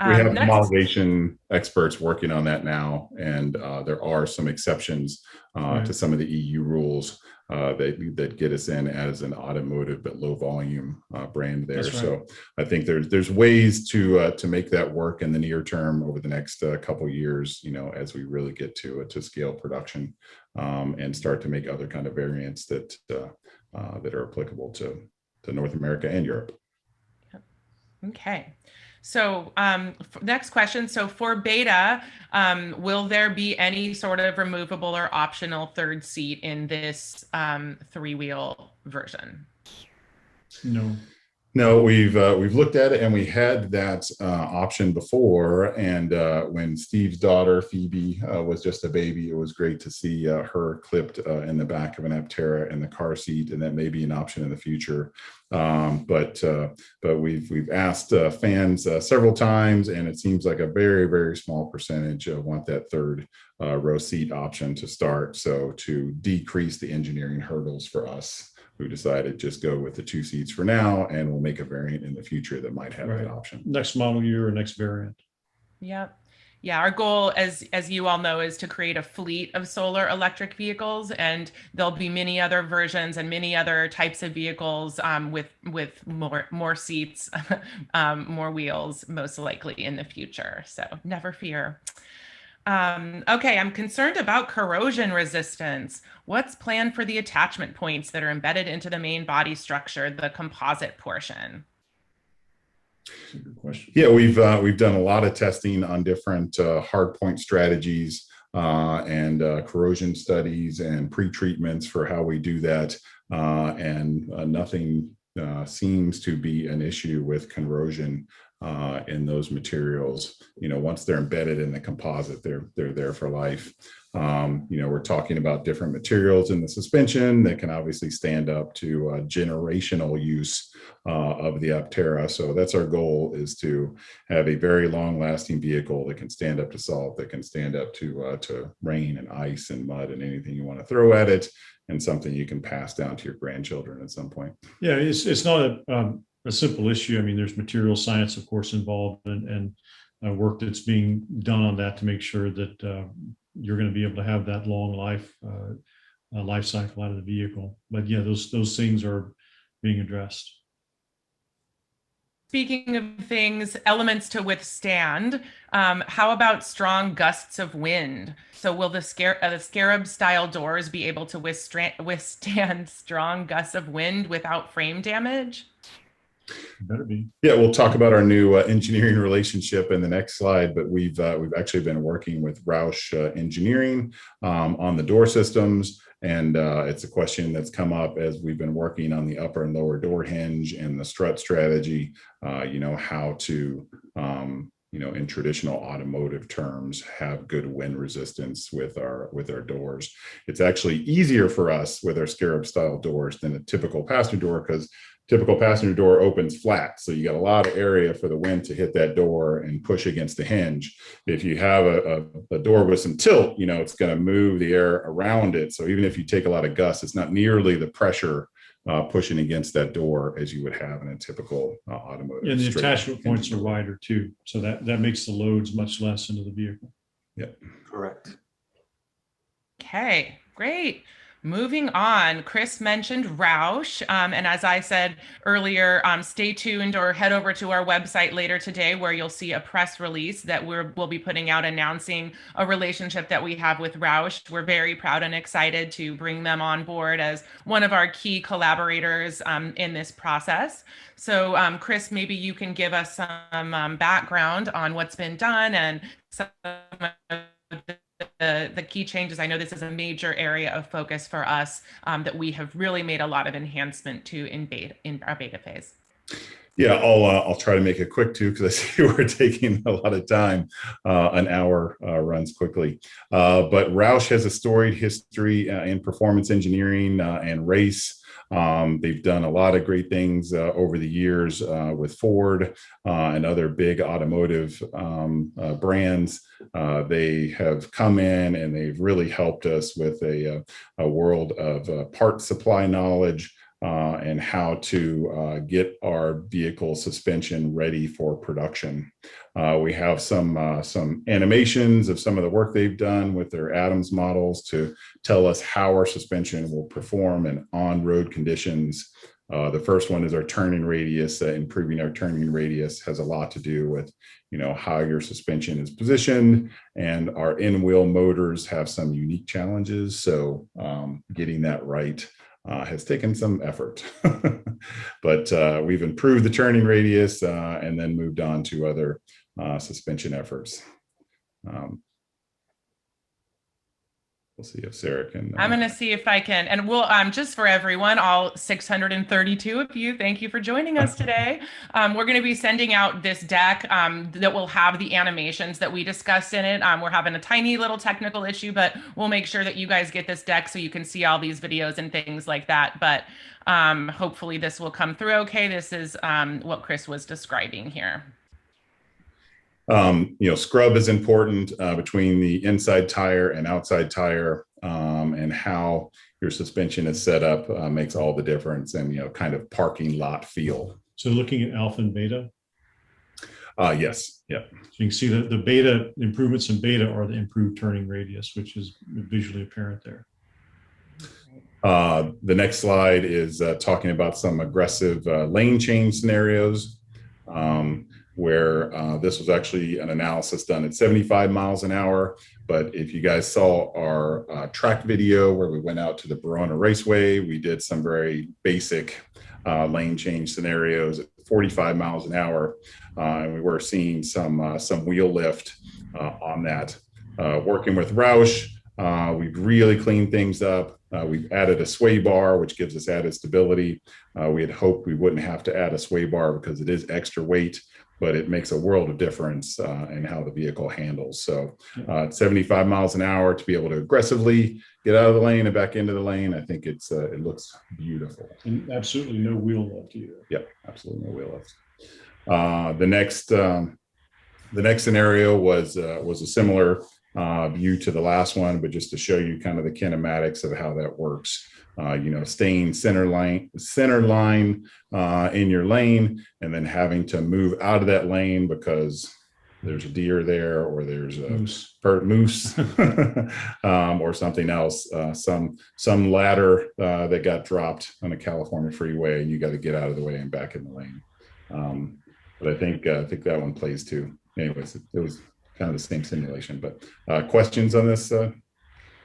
we have homologation experts working on that now, and there are some exceptions to some of the EU rules that get us in as an automotive but low volume brand there. Right. So I think there's ways to make that work in the near term over the next couple of years, as we really get to scale production and start to make other kind of variants that are applicable to North America and Europe. Okay. So next question. So for beta, will there be any sort of removable or optional third seat in this three-wheel version? No, we've looked at it, and we had that option before. And when Steve's daughter Phoebe was just a baby, it was great to see her clipped in the back of an Aptera in the car seat, and that may be an option in the future. But we've asked fans several times, and it seems like a very, very small percentage want that third row seat option to start. So to decrease the engineering hurdles for us, we decided just go with the 2 seats for now, and we'll make a variant in the future that might have that option. Next model year or next variant. Yep. Yeah, our goal, as you all know, is to create a fleet of solar electric vehicles, and there'll be many other versions and many other types of vehicles with more seats, more wheels, most likely in the future. So never fear. Okay, I'm concerned about corrosion resistance. What's planned for the attachment points that are embedded into the main body structure, the composite portion? That's a good question. Yeah, we've done a lot of testing on different hard point strategies and corrosion studies and pre-treatments for how we do that, and nothing seems to be an issue with corrosion in those materials. Once they're embedded in the composite, they're there for life. We're talking about different materials in the suspension that can obviously stand up to generational use of the Aptera. So that's our goal, is to have a very long-lasting vehicle that can stand up to salt, that can stand up to rain and ice and mud and anything you want to throw at it, and something you can pass down to your grandchildren at some point. Yeah, it's not a simple issue. I mean, there's material science, of course, involved, and work that's being done on that to make sure that you're going to be able to have that long life cycle out of the vehicle. But yeah, those things are being addressed. Speaking of things, elements to withstand, how about strong gusts of wind? So will the Scarab style doors be able to withstand strong gusts of wind without frame damage? Better be. Yeah, we'll talk about our new engineering relationship in the next slide, but we've actually been working with Roush Engineering on the door systems. And it's a question that's come up as we've been working on the upper and lower door hinge and the strut strategy, how to, in traditional automotive terms, have good wind resistance with our doors. It's actually easier for us with our Scarab style doors than a typical passenger door, because typical passenger door opens flat. So you got a lot of area for the wind to hit that door and push against the hinge. If you have a door with some tilt, it's going to move the air around it. So even if you take a lot of gusts, it's not nearly the pressure pushing against that door as you would have in a typical automotive. And the attachment points are wider too. So that makes the loads much less into the vehicle. Yeah. Correct. Okay, great. Moving on, Chris mentioned Roush, and as I said earlier, stay tuned or head over to our website later today, where you'll see a press release that we'll be putting out announcing a relationship that we have with Roush. We're very proud and excited to bring them on board as one of our key collaborators in this process. So Chris, maybe you can give us some background on what's been done and some of the key changes. I know this is a major area of focus for us that we have really made a lot of enhancement to in our beta phase. Yeah, I'll try to make it quick too, because I see we're taking a lot of time. An hour runs quickly. But Roush has a storied history in performance engineering and race. They've done a lot of great things over the years with Ford and other big automotive brands. They have come in and they've really helped us with a world of part supply knowledge and how to get our vehicle suspension ready for production. We have some animations of some of the work they've done with their Adams models to tell us how our suspension will perform in on-road conditions. The first one is our turning radius. Improving our turning radius has a lot to do with, how your suspension is positioned, and our in-wheel motors have some unique challenges. So getting that right has taken some effort, but we've improved the turning radius and then moved on to other suspension efforts. We'll see if Sarah can. I'm going to see if I can, and we'll just for everyone, all 632 of you, thank you for joining us today. We're going to be sending out this deck that will have the animations that we discussed in it. We're having a tiny little technical issue, but we'll make sure that you guys get this deck so you can see all these videos and things like that. But hopefully this will come through okay. This is what Chris was describing here. Scrub is important between the inside tire and outside tire, and how your suspension is set up makes all the difference, and kind of parking lot feel. So looking at alpha and beta. Yes. Yeah. So you can see that the beta improvements in beta are the improved turning radius, which is visually apparent there. The next slide is talking about some aggressive lane change scenarios. Where this was actually an analysis done at 75 miles an hour. But if you guys saw our track video where we went out to the Verona Raceway, we did some very basic lane change scenarios at 45 miles an hour. And we were seeing some wheel lift on that. Working with Roush, We've really cleaned things up. We've added a sway bar, which gives us added stability. We had hoped we wouldn't have to add a sway bar because it is extra weight, but it makes a world of difference in how the vehicle handles. So at 75 miles an hour, to be able to aggressively get out of the lane and back into the lane, I think it looks beautiful. And absolutely no wheel lift either. Yep, absolutely no wheel lift. The next scenario was a similar view to the last one, but just to show you kind of the kinematics of how that works. Staying center line in your lane, and then having to move out of that lane because there's a deer there, or there's a moose or something else, some ladder that got dropped on a California freeway, and you got to get out of the way and back in the lane. But I think that one plays too. Anyways, it was kind of the same simulation. But questions on this?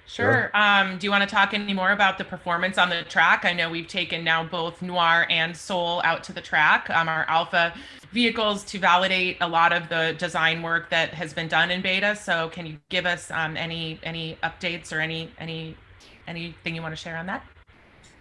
Sure. Do you want to talk any more about the performance on the track? I know we've taken now both Noir and Soul out to the track, our alpha vehicles, to validate a lot of the design work that has been done in beta. So can you give us any updates or anything you want to share on that?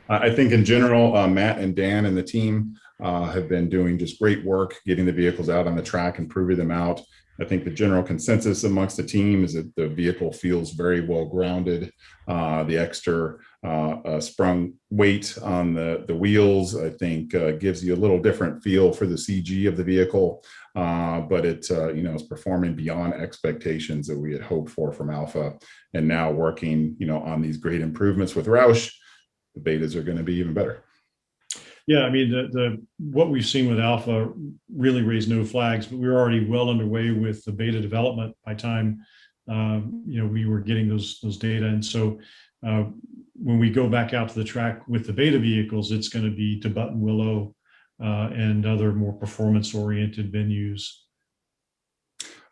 I think in general, Matt and Dan and the team have been doing just great work getting the vehicles out on the track and proving them out. I think the general consensus amongst the team is that the vehicle feels very well grounded. The extra sprung weight on the wheels, I think, gives you a little different feel for the CG of the vehicle, but it is performing beyond expectations that we had hoped for from Alpha. And now working on these great improvements with Roush, the betas are going to be even better. Yeah, I mean, what we've seen with Alpha really raised no flags, but we were already well underway with the beta development by time we were getting those data. And so when we go back out to the track with the beta vehicles, it's going to be to Buttonwillow and other more performance-oriented venues.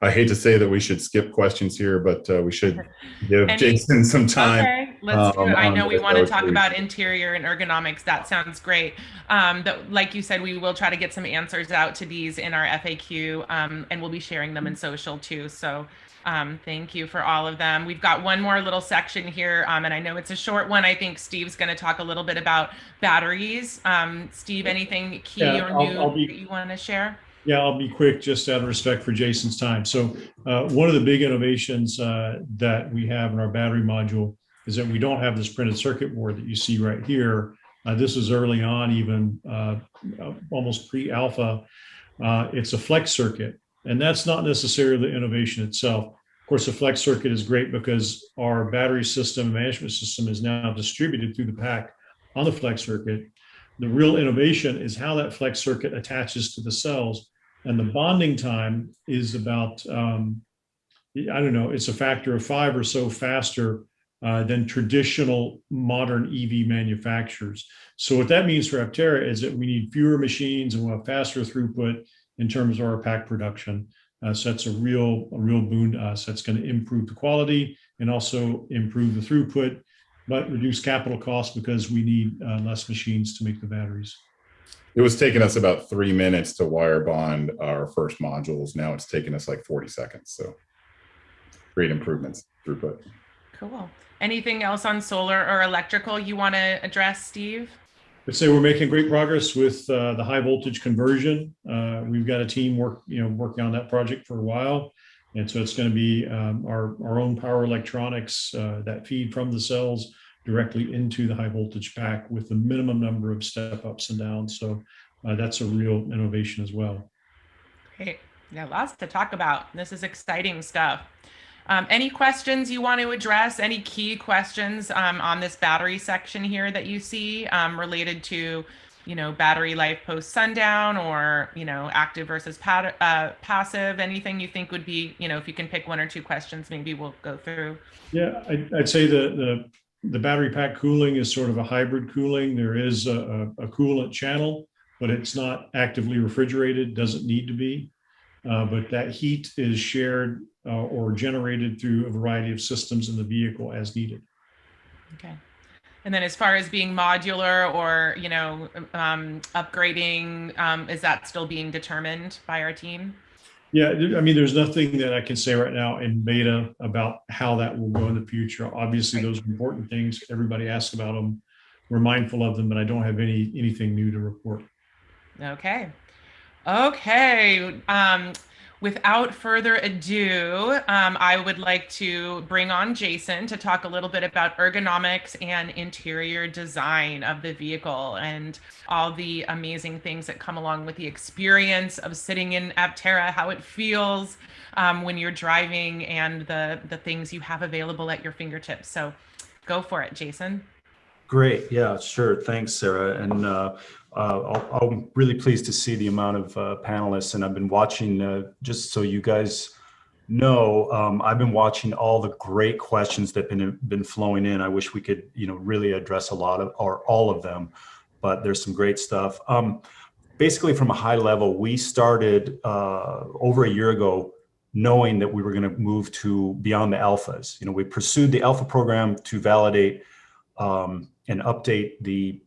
I hate to say that we should skip questions here, but we should give Jason some time. Okay, let's do it. I know we want to talk about interior and ergonomics. That sounds great. But like you said, we will try to get some answers out to these in our FAQ, and we'll be sharing them in social too. So thank you for all of them. We've got one more little section here, and I know it's a short one. I think Steve's going to talk a little bit about batteries. Steve, anything key or new that you want to share? Yeah, I'll be quick, just out of respect for Jason's time. So one of the big innovations that we have in our battery module is that we don't have this printed circuit board that you see right here. This was early on, even almost pre-alpha. It's a flex circuit, and that's not necessarily the innovation itself. Of course, the flex circuit is great because our battery system management system is now distributed through the pack on the flex circuit. The real innovation is how that flex circuit attaches to the cells. And the bonding time is about, it's a factor of 5 or so faster than traditional modern EV manufacturers. So what that means for Aptera is that we need fewer machines and we'll have faster throughput in terms of our pack production. So that's a real boon to us. That's going to improve the quality and also improve the throughput, but reduce capital costs because we need less machines to make the batteries. It was taking us about 3 minutes to wire bond our first modules. Now it's taking us like 40 seconds. So great improvements, throughput. Cool. Anything else on solar or electrical you want to address, Steve? I'd say we're making great progress with the high voltage conversion. We've got a team working on that project for a while. And so it's going to be our own power electronics that feed from the cells directly into the high voltage pack with the minimum number of step ups and downs. So that's a real innovation as well. Great. Yeah, lots to talk about. This is exciting stuff. Any questions you want to address? Any key questions on this battery section here that you see related to, battery life post sundown, or, active versus passive? Anything you think would be, if you can pick 1 or 2 questions, maybe we'll go through. Yeah, I'd say the battery pack cooling is sort of a hybrid cooling. There is a coolant channel, but it's not actively refrigerated, doesn't need to be. But that heat is shared or generated through a variety of systems in the vehicle as needed. Okay. And then as far as being modular or, upgrading, is that still being determined by our team? Yeah, I mean, there's nothing that I can say right now in beta about how that will go in the future. Obviously, those are important things. Everybody asks about them. We're mindful of them, but I don't have anything new to report. Okay. Okay. Without further ado, I would like to bring on Jason to talk a little bit about ergonomics and interior design of the vehicle and all the amazing things that come along with the experience of sitting in Aptera, how it feels when you're driving, and the things you have available at your fingertips. So go for it, Jason. Great. Yeah, sure. Thanks, Sarah. And I'm really pleased to see the amount of panelists. And I've been watching, just so you guys know, I've been watching all the great questions that been flowing in. I wish we could, really address a lot of or all of them, but there's some great stuff. Basically, from a high level, we started over a year ago knowing that we were going to move to beyond the alphas. We pursued the alpha program to validate and update the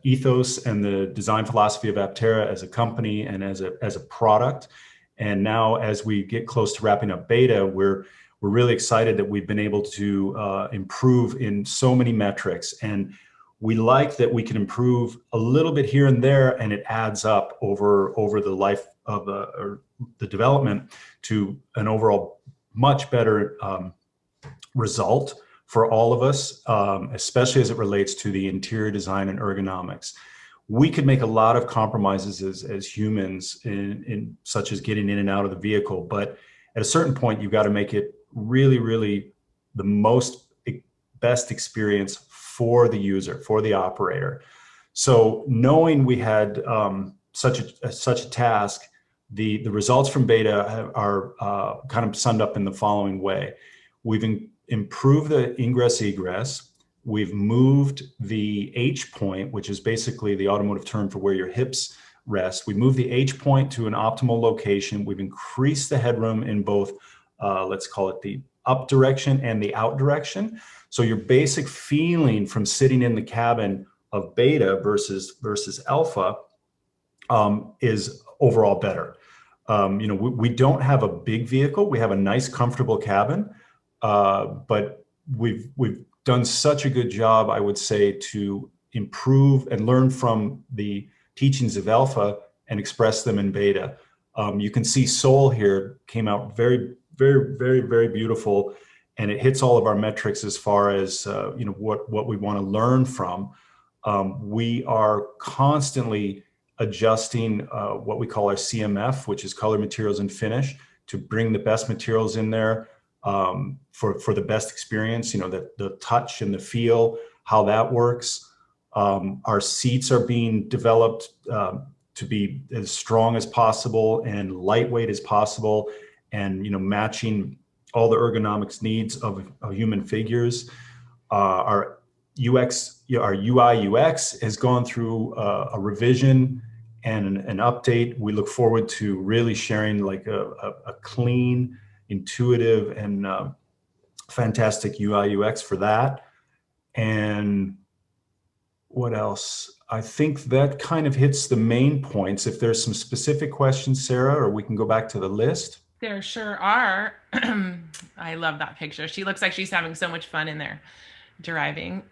ethos and the design philosophy of Aptera as a company and as a product. And now, as we get close to wrapping up beta, we're really excited that we've been able to improve in so many metrics. And we like that we can improve a little bit here and there, and it adds up over the life of the development to an overall much better result for all of us, especially as it relates to the interior design and ergonomics. We could make a lot of compromises as humans in such as getting in and out of the vehicle, but at a certain point, you've got to make it really, really the best experience for the user, for the operator. So knowing we had such a task, the results from beta are kind of summed up in the following way. We've improved the ingress egress. We've moved the H point, which is basically the automotive term for where your hips rest. We moved the H point to an optimal location. We've increased the headroom in both, let's call it the up direction and the out direction. So your basic feeling from sitting in the cabin of beta versus alpha is overall better. We don't have a big vehicle. We have a nice, comfortable cabin. But we've done such a good job, I would say, to improve and learn from the teachings of alpha and express them in beta. You can see Soul here came out very, very, very, very beautiful, and it hits all of our metrics as far as what we want to learn from. We are constantly adjusting what we call our CMF, which is color, materials, and finish, to bring the best materials in there. For the best experience, the touch and the feel, how that works. Our seats are being developed to be as strong as possible and lightweight as possible, and matching all the ergonomics needs of human figures. Our UX, our UI UX has gone through a revision and an update. We look forward to really sharing like a clean, intuitive, and fantastic UI UX for that. And what else? I think that kind of hits the main points. If there's some specific questions, Sarah, or we can go back to the list. There sure are. I love that picture. She looks like she's having so much fun in there driving.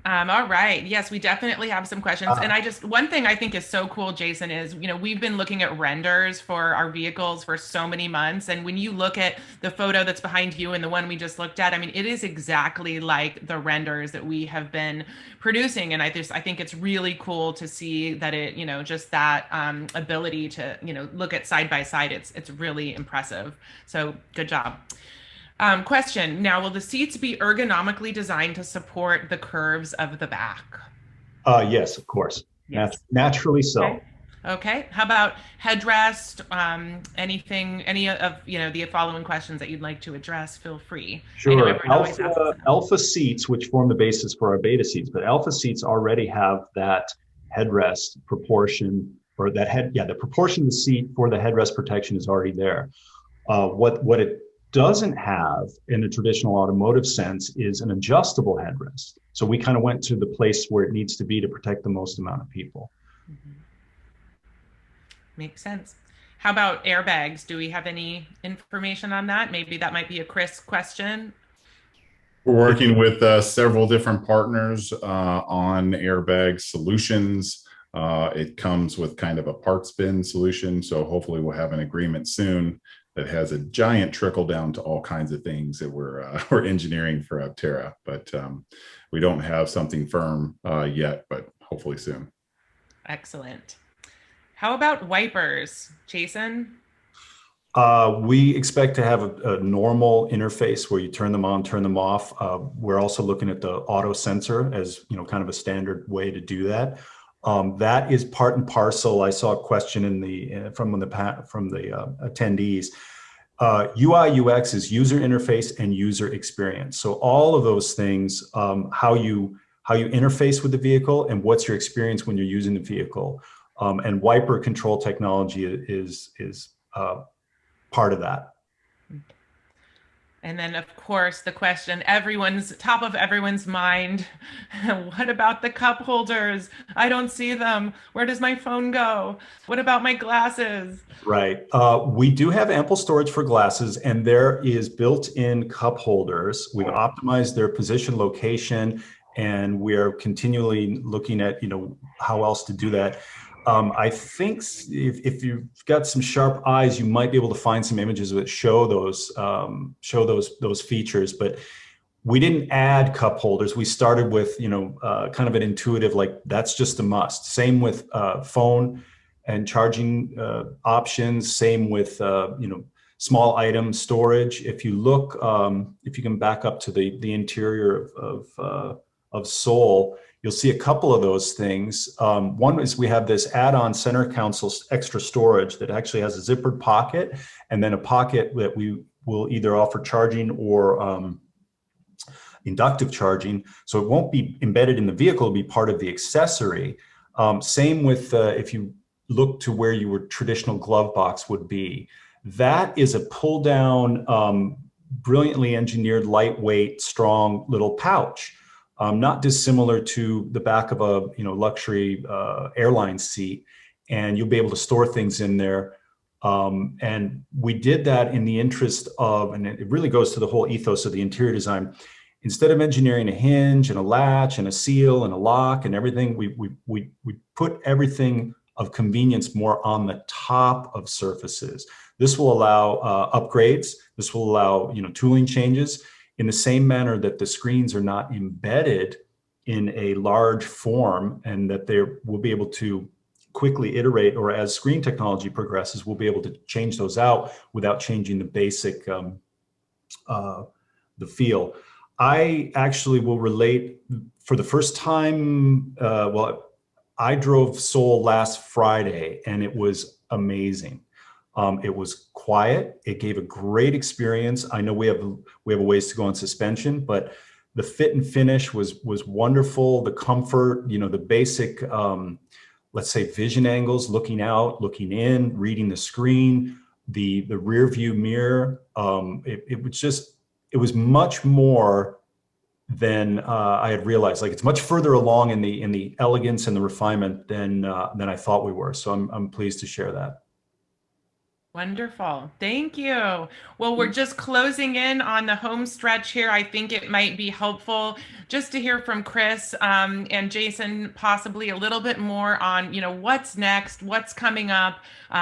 All right. Yes, we definitely have some questions. And one thing I think is so cool, Jason, is, we've been looking at renders for our vehicles for so many months. And when you look at the photo that's behind you and the one we just looked at, I mean, it is exactly like the renders that we have been producing. And I think it's really cool to see that it, just that ability to, look at side by side. It's really impressive. So good job. Question. Now, will the seats be ergonomically designed to support the curves of the back? Yes, of course. Yes. Naturally so. Okay. How about headrest? Any of the following questions that you'd like to address, feel free. Sure. Alpha seats, which form the basis for our beta seats, but alpha seats already have that headrest proportion, or the proportion of the seat for the headrest protection is already there. What it doesn't have in a traditional automotive sense is an adjustable headrest. So we kind of went to the place where it needs to be to protect the most amount of people. Mm-hmm. Makes sense. How about airbags? Do we have any information on that? Maybe that might be a Chris question. We're working with several different partners on airbag solutions. It comes with kind of a parts bin solution, so hopefully we'll have an agreement soon that has a giant trickle down to all kinds of things that we're engineering for Aptera. But we don't have something firm yet, but hopefully soon. Excellent. How about wipers, Jason? We expect to have a normal interface where you turn them on, turn them off. We're also looking at the auto sensor as, you know, kind of a standard way to do that. That is part and parcel. I saw a question in the from the attendees. UI UX is user interface and user experience. So all of those things, how you interface with the vehicle and what's your experience when you're using the vehicle, and wiper control technology is part of that. And then, of course, the question, top of everyone's mind, what about the cup holders? I don't see them. Where does my phone go? What about my glasses? Right. We do have ample storage for glasses, and there is built-in cup holders. We've optimized their position, location, and we are continually looking at, you know, how else to do that. I think if you've got some sharp eyes, you might be able to find some images that show those features. But we didn't add cup holders. We started with, you know, kind of an intuitive, like that's just a must. Same with phone and charging options. Same with you know, small item storage. If you look, if you can back up to the interior of Soul, you'll see a couple of those things. One is we have this add-on center console extra storage that actually has a zippered pocket, and then a pocket that we will either offer charging or inductive charging. So it won't be embedded in the vehicle, it'll be part of the accessory. Same with if you look to where your traditional glove box would be. That is a pull-down, brilliantly engineered, lightweight, strong little pouch. Not dissimilar to the back of a, you know, luxury airline seat, and you'll be able to store things in there. And we did that in the interest of, and it really goes to the whole ethos of the interior design. Instead of engineering a hinge and a latch and a seal and a lock and everything, we put everything of convenience more on the top of surfaces. This will allow upgrades. This will allow, you know, tooling changes, in the same manner that the screens are not embedded in a large form, and that they will be able to quickly iterate, or as screen technology progresses, we'll be able to change those out without changing the basic, the feel. I actually will relate for the first time, well, I drove Soul last Friday and it was amazing. It was quiet. It gave a great experience. I know we have a ways to go on suspension, but the fit and finish was wonderful. The comfort, you know, the basic, let's say, vision angles, looking out, looking in, reading the screen, the rear view mirror. It was much more than I had realized. Like, it's much further along in the elegance and the refinement than I thought we were. So I'm pleased to share that. Wonderful. Thank you. Well, we're just closing in on the home stretch here. I think it might be helpful just to hear from Chris and Jason, possibly a little bit more on, you know, what's next, what's coming up,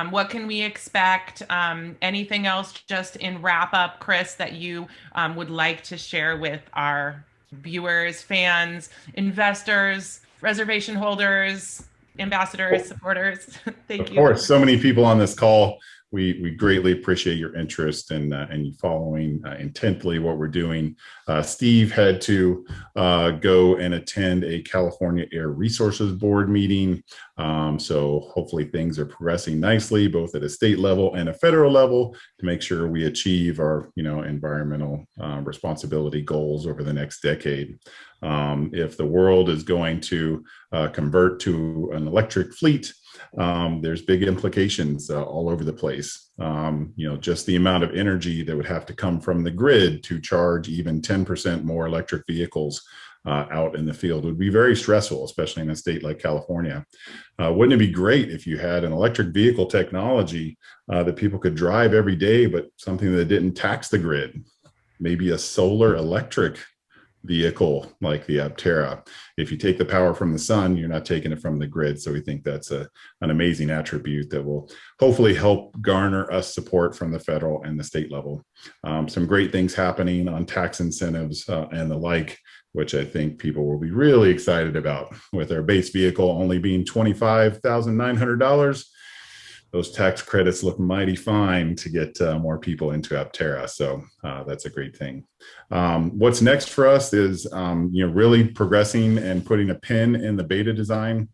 what can we expect, anything else just in wrap up, Chris, that you would like to share with our viewers, fans, investors, reservation holders, ambassadors, supporters. Thank you. Of course, so many people on this call. We greatly appreciate your interest and you following intently what we're doing. Steve had to go and attend a California Air Resources Board meeting. So hopefully things are progressing nicely, both at a state level and a federal level, to make sure we achieve our, you know, environmental responsibility goals over the next decade. If the world is going to convert to an electric fleet, there's big implications all over the place. You know, just the amount of energy that would have to come from the grid to charge even 10% more electric vehicles out in the field. It would be very stressful, especially in a state like California. Wouldn't it be great if you had an electric vehicle technology that people could drive every day, but something that didn't tax the grid? Maybe a solar electric vehicle like the Aptera. If you take the power from the sun, you're not taking it from the grid. So we think that's an amazing attribute that will hopefully help garner us support from the federal and the state level. Some great things happening on tax incentives and the like, which I think people will be really excited about. With our base vehicle only being $25,900, those tax credits look mighty fine to get more people into Aptera. So that's a great thing. What's next for us is really progressing and putting a pin in the beta design.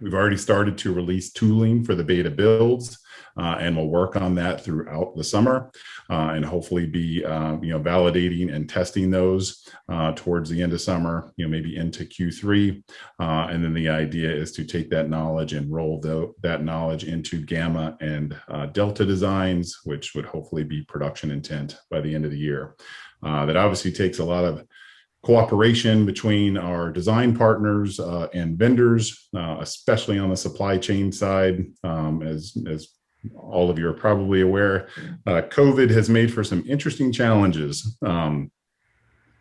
We've already started to release tooling for the beta builds, and we'll work on that throughout the summer, and hopefully be validating and testing those towards the end of summer, maybe into Q3. And then the idea is to take that knowledge and roll that knowledge into Gamma and Delta designs, which would hopefully be production intent by the end of the year. That obviously takes a lot of cooperation between our design partners and vendors, especially on the supply chain side. As all of you are probably aware, COVID has made for some interesting challenges,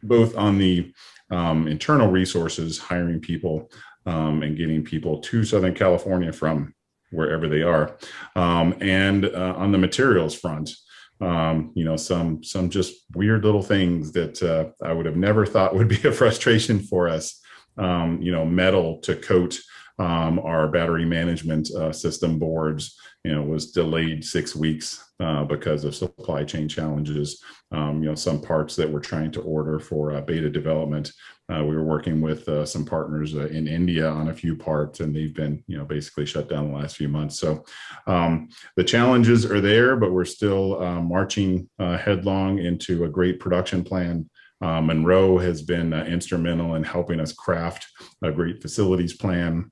both on the internal resources, hiring people and getting people to Southern California from wherever they are, and on the materials front. Some just weird little things that I would have never thought would be a frustration for us. Metal to coat our battery management system boards, was delayed 6 weeks because of supply chain challenges. Some parts that we're trying to order for beta development. We were working with some partners in India on a few parts, and they've been, basically shut down the last few months. So the challenges are there, but we're still marching headlong into a great production plan. Monroe has been instrumental in helping us craft a great facilities plan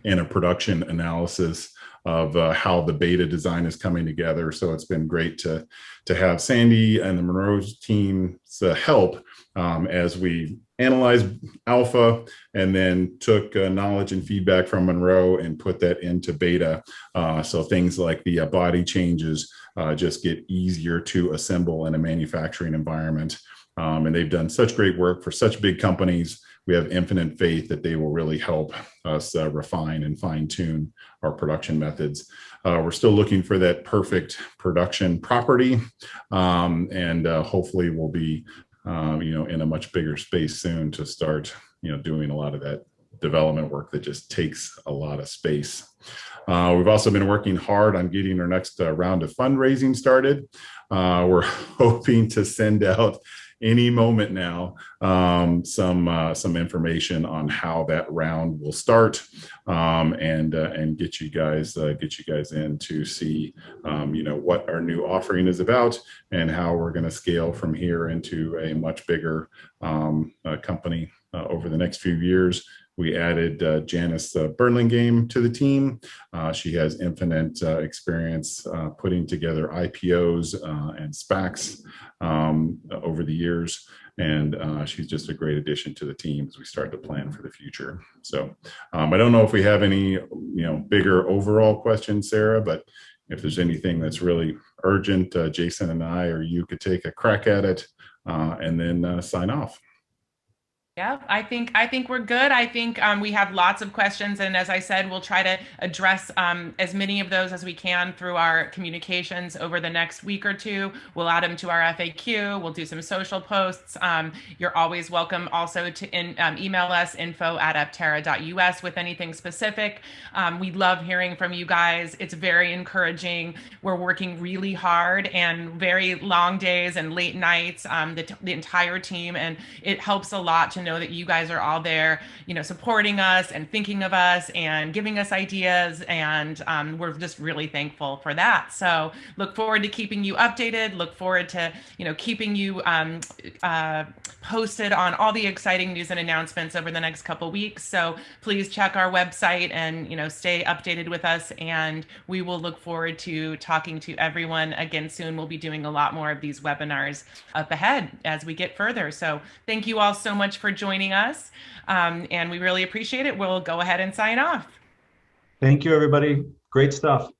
and a production analysis of how the beta design is coming together. So it's been great to have Sandy and the Monroe's team's help as we analyzed alpha and then took knowledge and feedback from Monroe and put that into beta. So things like the body changes just get easier to assemble in a manufacturing environment. And they've done such great work for such big companies. We have infinite faith that they will really help us refine and fine tune our production methods. We're still looking for that perfect production property, and hopefully we'll be in a much bigger space soon to start doing a lot of that development work that just takes a lot of space. We've also been working hard on getting our next round of fundraising started. We're hoping to send out any moment now some information on how that round will start, and get you guys in to see what our new offering is about and how we're going to scale from here into a much bigger company over the next few years. We added Janice Burlingame to the team. She has infinite experience putting together IPOs and SPACs over the years. And she's just a great addition to the team as we start to plan for the future. So I don't know if we have any bigger overall questions, Sarah, but if there's anything that's really urgent, Jason and I or you could take a crack at it and then sign off. Yeah, I think we're good. I think we have lots of questions, and as I said, we'll try to address as many of those as we can through our communications over the next week or two. We'll add them to our FAQ. We'll do some social posts. You're always welcome also to email us info@aptera.us with anything specific. We love hearing from you guys. It's very encouraging. We're working really hard and very long days and late nights, the entire team, and it helps a lot to know that you guys are all there, supporting us and thinking of us and giving us ideas. And we're just really thankful for that. So look forward to keeping you updated. Look forward to, keeping you posted on all the exciting news and announcements over the next couple weeks. So please check our website and, stay updated with us. And we will look forward to talking to everyone again soon. We'll be doing a lot more of these webinars up ahead as we get further. So thank you all so much for joining us. And we really appreciate it. We'll go ahead and sign off. Thank you, everybody. Great stuff.